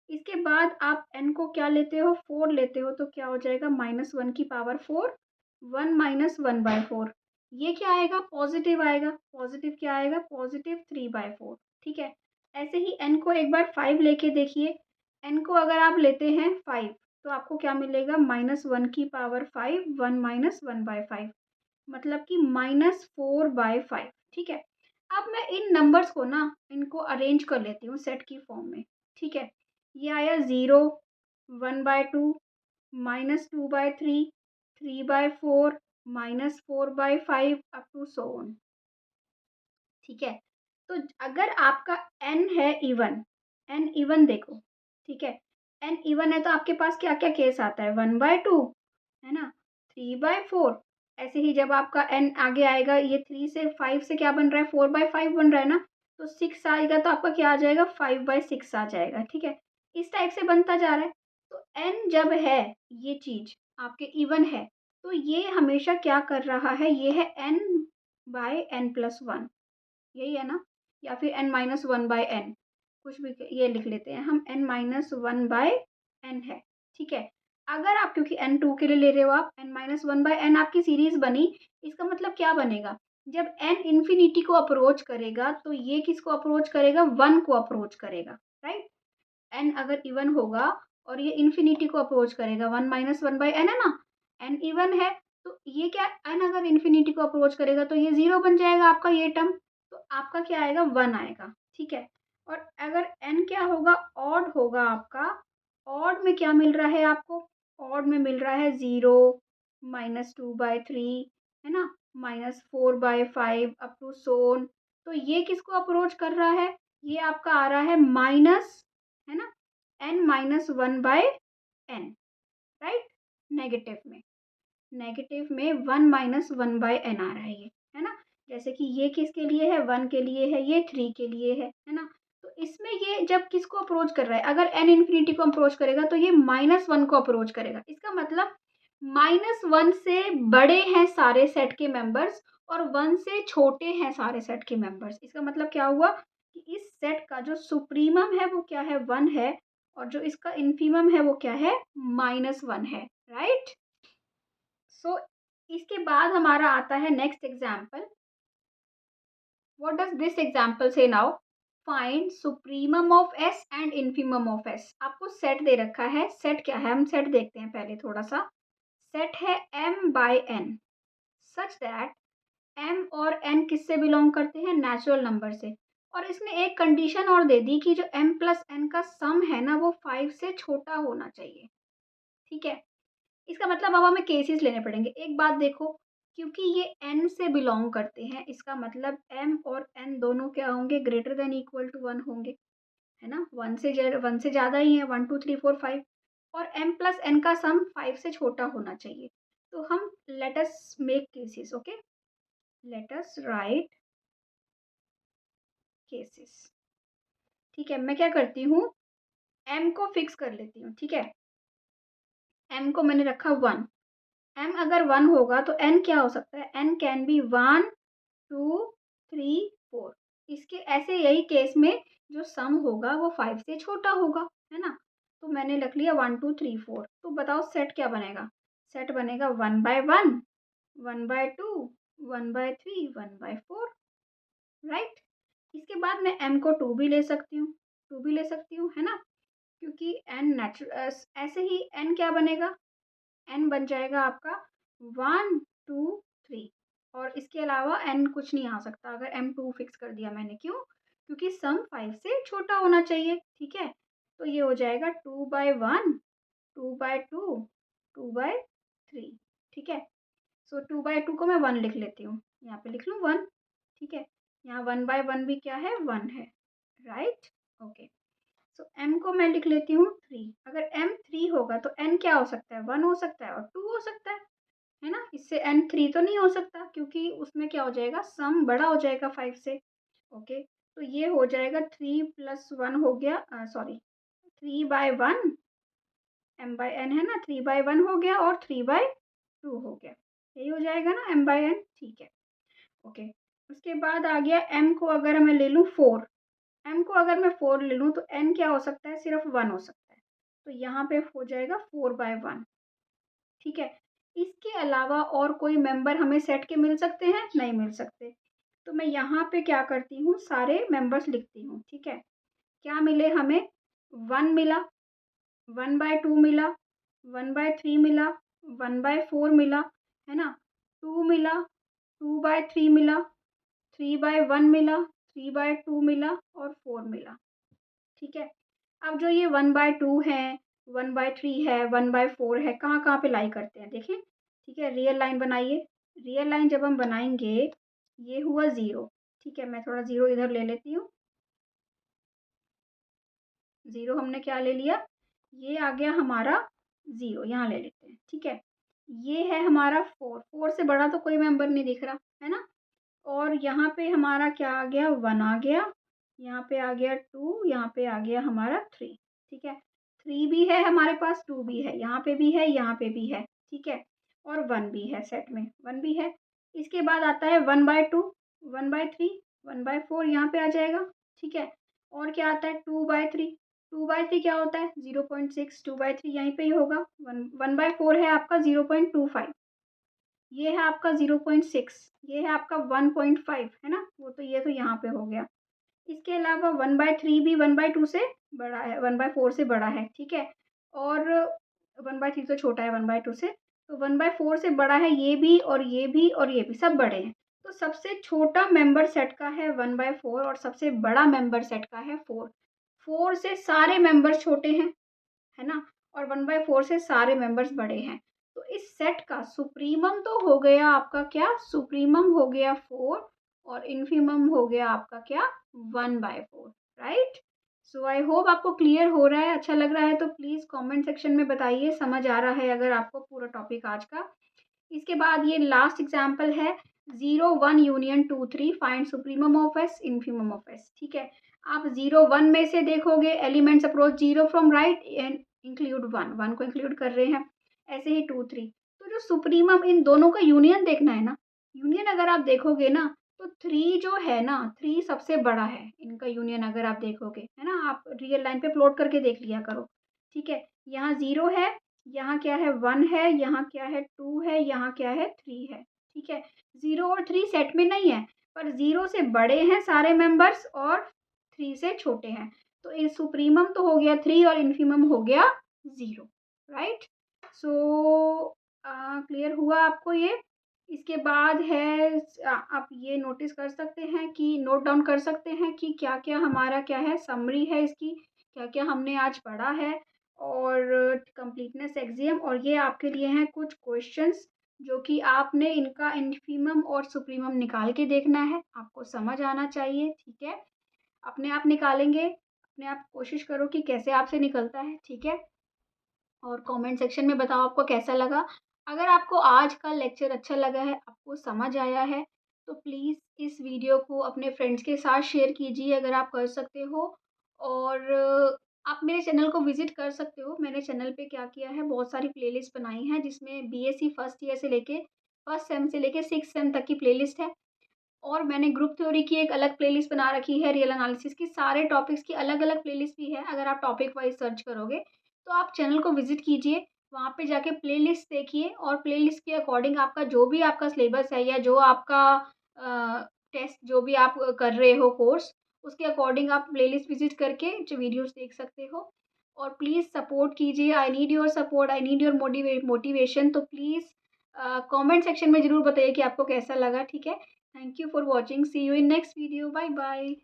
इसके बाद आप n को क्या लेते हो, 4 लेते हो, तो क्या हो जाएगा, -1 की पावर 4, 1 - 1/4, ये क्या आएगा, पॉजिटिव आएगा, पॉजिटिव क्या आएगा, पॉजिटिव 3/4, ठीक है। ऐसे ही n को एक बार 5 लेके देखिए, n को अगर आप लेते हैं 5 तो आपको क्या मिलेगा, -1 की पावर 5, 1 - 1/5, मतलब कि -4/5, ठीक है। अब मैं इन नंबर्स को ना, इनको अरेंज कर लेती हूँ सेट की फॉर्म में, ठीक है। ये आया 0, 1/2, -2/3, 3/4, -4/5 अप टू सो ऑन, ठीक है। तो अगर आपका n है इवन, n इवन देखो, ठीक है, n इवन है तो आपके पास क्या क्या केस आता है, 1/2, है ना, 3/4, ऐसे ही जब आपका n आगे आएगा, ये 3 से 5 से क्या बन रहा है, 4/5 बन रहा है ना, तो 6 आएगा तो आपका क्या आ जाएगा, 5/6 आ जाएगा, ठीक है। इस टाइप से बनता जा रहा है। तो n जब है, ये चीज आपके इवन है, तो ये हमेशा क्या कर रहा है, ये है n/n+1, यही है ना, या फिर n-1/n, कुछ भी ये लिख लेते हैं हम, n-1/n है, ठीक है। अगर आप, क्योंकि n 2 के लिए ले रहे हो आप, n-1/n आपकी सीरीज बनी, इसका मतलब क्या बनेगा, जब n इंफिनिटी को अप्रोच करेगा तो ये किसको अप्रोच करेगा, 1 को अप्रोच करेगा, राइट। n अगर इवन होगा और ये इंफिनिटी को अप्रोच करेगा, 1 - 1/n है ना, n इवन है, तो ये क्या, n अगर इंफिनिटी को अप्रोच करेगा तो ये 0 बन जाएगा आपका ये टर्म, तो आपका क्या आएगा, 1 आएगा, ठीक है। और अगर n क्या होगा, ऑड होगा आपका, ऑड में क्या मिल रहा है आपको, ऑड में मिल रहा है 0, -2/3, है ना, -4/5 अप टू सोन, तो ये किसको अप्रोच कर रहा है, ये आपका आ रहा है माइनस, है ना, n-1/n, राइट, नेगेटिव में, नेगेटिव में 1 - 1/n आ रहा है ये, है ना। जैसे कि ये किसके लिए है, 1 के लिए है, ये 3 के लिए है ना। तो इसमें ये जब किसको अप्रोच कर रहा है, अगर n इंफिनिटी को अप्रोच करेगा तो ये -1 को अप्रोच करेगा, इसका मतलब -1 से बड़े हैं सारे सेट के मेंबर्स और 1 से छोटे हैं सारे सेट के मेंबर्स। इसका मतलब क्या हुआ कि इस सेट का जो सुप्रीमम है वो क्या है, 1 है, और जो इसका इन्फीमम है वो क्या है, -1 है, राइट। सो इसके बाद हमारा आता है next example. What does this example say now? Find supremum of S and infimum of S. आपको सेट दे रखा है। सेट क्या है, हम सेट देखते हैं पहले थोड़ा सा। सेट है m by n such that m और n किससे बिलोंग करते हैं? नेचुरल नंबर से। और इसने एक कंडीशन और दे दी कि जो m प्लस n का सम है ना वो 5 से छोटा होना चाहिए। ठीक है, इसका मतलब अब हमें केसेस लेने पड़ेंगे। एक बात देखो, क्योंकि ये n से बिलोंग करते हैं इसका मतलब m और n दोनों क्या होंगे? ग्रेटर देन इक्वल टू 1 होंगे, है ना। 1 से ज़्यादा ही है, 1 2 3 4 5। और m प्लस n का सम 5 से छोटा होना चाहिए। तो हम let us make cases. Okay, let us right cases. ठीक है, मैं क्या करती हूँ, m को फिक्स कर लेती हूँ। ठीक है, m को मैंने रखा 1। m अगर 1 होगा तो n क्या हो सकता है? n can be 1 2 3 4। इसके ऐसे यही केस में जो सम होगा वो 5 से छोटा होगा, है ना। तो मैंने रख लिया 1 2 3 4। तो बताओ सेट क्या बनेगा? सेट बनेगा 1 by 1, 1 by 2, 1 by 3, 1 by 4, right. इसके बाद मैं m को 2 भी ले सकती हूँ, 2 भी ले सकती हूँ, है ना। क्योंकि n नेचुरल, ऐसे ही n क्या बनेगा? n बन जाएगा आपका 1 2 3। और इसके अलावा n कुछ नहीं आ सकता अगर m2 फिक्स कर दिया मैंने। क्यों? क्योंकि सम 5 से छोटा होना चाहिए। ठीक है, तो ये हो जाएगा 2 बाय 1, 2 बाय 2, 2 बाय 3। ठीक है, सो 2 बाय 2 को मैं 1 लिख लेती हूँ, यहाँ पे लिख लूँ 1। ठीक है, यहाँ 1 बाय 1 भी क्या है? 1 है, राइट। ओके, सो m को मैं लिख लेती हूँ 3। अगर m 3 होगा तो n क्या हो सकता है? 1 हो सकता है और 2 हो सकता है ना। इससे n 3 तो नहीं हो सकता क्योंकि उसमें क्या हो जाएगा? सम बड़ा हो जाएगा 5 से। ओके, तो ये हो जाएगा 3 प्लस 1 हो गया, sorry 3 by 1 m by n, है ना। 3 बाय 1 हो गया और 3 बाय 2 हो गया, यही हो जाएगा ना m बाय n। ठीक है, ओके। उसके बाद आ गया m को अगर मैं ले लूँ 4। m को अगर मैं 4 ले लूँ तो n क्या हो सकता है? सिर्फ 1 हो सकता है। तो यहाँ पे हो जाएगा 4 बाय 1। ठीक है, इसके अलावा और कोई मेंबर हमें सेट के मिल सकते हैं? नहीं मिल सकते। तो मैं यहाँ पे क्या करती हूँ, सारे मेंबर्स लिखती हूँ। ठीक है, क्या मिले हमें? 1 मिला, 1 बाय 2 मिला, 1 बाय 3 मिला, 1 बाय 4 मिला, है ना। 2 मिला, 2 बाय 3 मिला, 3 बाय 1 मिला, 3 बाय 2 मिला और 4 मिला। ठीक है, अब जो ये 1 बाय 2 है, 1 बाय 3 है, 1 बाय 4 है, कहाँ कहाँ पे लाई करते हैं देखें। ठीक है, रियल लाइन बनाइए। रियल लाइन जब हम बनाएंगे, ये हुआ 0। ठीक है, मैं थोड़ा 0 इधर ले लेती हूँ। 0 हमने क्या ले लिया? ये आ गया हमारा 0, यहाँ ले लेते हैं। ठीक है, ये है हमारा 4। 4 से बड़ा तो कोई मेंबर नहीं दिख रहा, है ना। और यहाँ पे हमारा क्या आ गया? 1 आ गया, यहाँ पे आ गया 2, यहाँ पे आ गया हमारा 3। ठीक है, 3 भी है हमारे पास, 2 भी है, यहाँ पे भी है, यहाँ पे भी है। ठीक है, और 1 भी है, सेट में 1 भी है। इसके बाद आता है 1 बाय 2, 1 बाय 3, 1 बाय 4 यहाँ पे आ जाएगा। ठीक है, और क्या आता है? 2 बाय 3। 2 बाय 3 क्या होता है? 0.6। 2 बाय 3 यहीं पे ही होगा। 1 बाय 4 है आपका 0.25, ये है आपका 0.6, ये है आपका 1.5, है ना। वो तो ये तो यहाँ पे हो गया। इसके अलावा 1 बाय 3 भी 1 बाय 2 से बड़ा है, 1 बाय 4 से बड़ा है। ठीक है, और 1 बाय 3 तो छोटा है 1 बाय 2 से, तो 1 बाय 4 से बड़ा है ये भी और ये भी और ये भी, सब बड़े हैं। तो सबसे छोटा मेंबर सेट का है 1 बाय 4 और सबसे बड़ा मेंबर सेट का है 4। 4 से सारे मेंबर्स छोटे हैं, है ना, और 1 बाय 4 से सारे मेंबर्स बड़े हैं। तो इस सेट का सुप्रीमम तो हो गया आपका क्या? सुप्रीमम हो गया 4 और इन्फीमम हो गया आपका क्या? 1 by 4, right. So I hope आपको क्लियर हो रहा है। अच्छा लग रहा है तो प्लीज़ कमेंट सेक्शन में बताइए, समझ आ रहा है अगर आपको पूरा टॉपिक आज का। इसके बाद ये लास्ट एग्जाम्पल है 0 1 union 2 3 find supremum of S, infimum of S. ठीक है, आप 0 1 में से देखोगे elements approach 0 from right and include 1, 1 को इंक्लूड कर रहे हैं। ऐसे ही 2 3, तो जो सुप्रीमम इन दोनों का यूनियन देखना है ना, यूनियन अगर आप देखोगे ना तो 3 जो है ना, 3 सबसे बड़ा है इनका यूनियन अगर आप देखोगे, है ना। आप रियल लाइन पे प्लॉट करके देख लिया करो। ठीक है, यहाँ 0 है, यहाँ क्या है 1 है, यहाँ क्या है 2 है, यहाँ क्या है 3 है, ठीक है। 0 और 3 सेट में नहीं है, पर 0 से बड़े हैं सारे मेंबर्स और 3 से छोटे हैं। तो ये सुप्रीमम तो हो गया 3 और इन्फीमम हो गया 0, राइट। सो क्लियर हुआ आपको ये। इसके बाद है आप ये नोटिस कर सकते हैं कि नोट डाउन कर सकते हैं कि क्या क्या हमारा क्या है समरी है इसकी, क्या क्या हमने आज पढ़ा है, और कंप्लीटनेस एक्सियम। और ये आपके लिए हैं कुछ क्वेश्चंस जो कि आपने इनका इन्फीमम और सुप्रीमम निकाल के देखना है, आपको समझ आना चाहिए, ठीक है। अपने आप निकालेंगे, अपने आप कोशिश करो कि कैसे आपसे निकलता है, ठीक है। और कमेंट सेक्शन में बताओ आपको कैसा लगा। अगर आपको आज का लेक्चर अच्छा लगा है, आपको समझ आया है, तो प्लीज़ इस वीडियो को अपने फ्रेंड्स के साथ शेयर कीजिए अगर आप कर सकते हो। और आप मेरे चैनल को विज़िट कर सकते हो। मैंने चैनल पे क्या किया है, बहुत सारी प्लेलिस्ट बनाई हैं जिसमें बीएससी फर्स्ट ईयर से लेके फर्स्ट सेम से लेके 6th सेम तक की प्लेलिस्ट है। और मैंने ग्रुप थ्योरी की एक अलग प्लेलिस्ट बना रखी है, रियल एनालिसिस की सारे टॉपिक्स की अलग-अलग प्लेलिस्ट भी है। अगर आप टॉपिक वाइज़ सर्च करोगे, तो आप चैनल को विज़िट कीजिए, वहाँ पे जाके प्लेलिस्ट देखिए और प्लेलिस्ट के अकॉर्डिंग आपका जो भी आपका सिलेबस है या जो आपका टेस्ट जो भी आप कर रहे हो कोर्स, उसके अकॉर्डिंग आप प्लेलिस्ट विज़िट करके जो वीडियोज़ देख सकते हो। और प्लीज़ सपोर्ट कीजिए, I need your support, I need your motivation. तो प्लीज़ कमेंट सेक्शन में ज़रूर बताइए कि आपको कैसा लगा, ठीक है। Thank you for watching. See you in next video. Bye bye.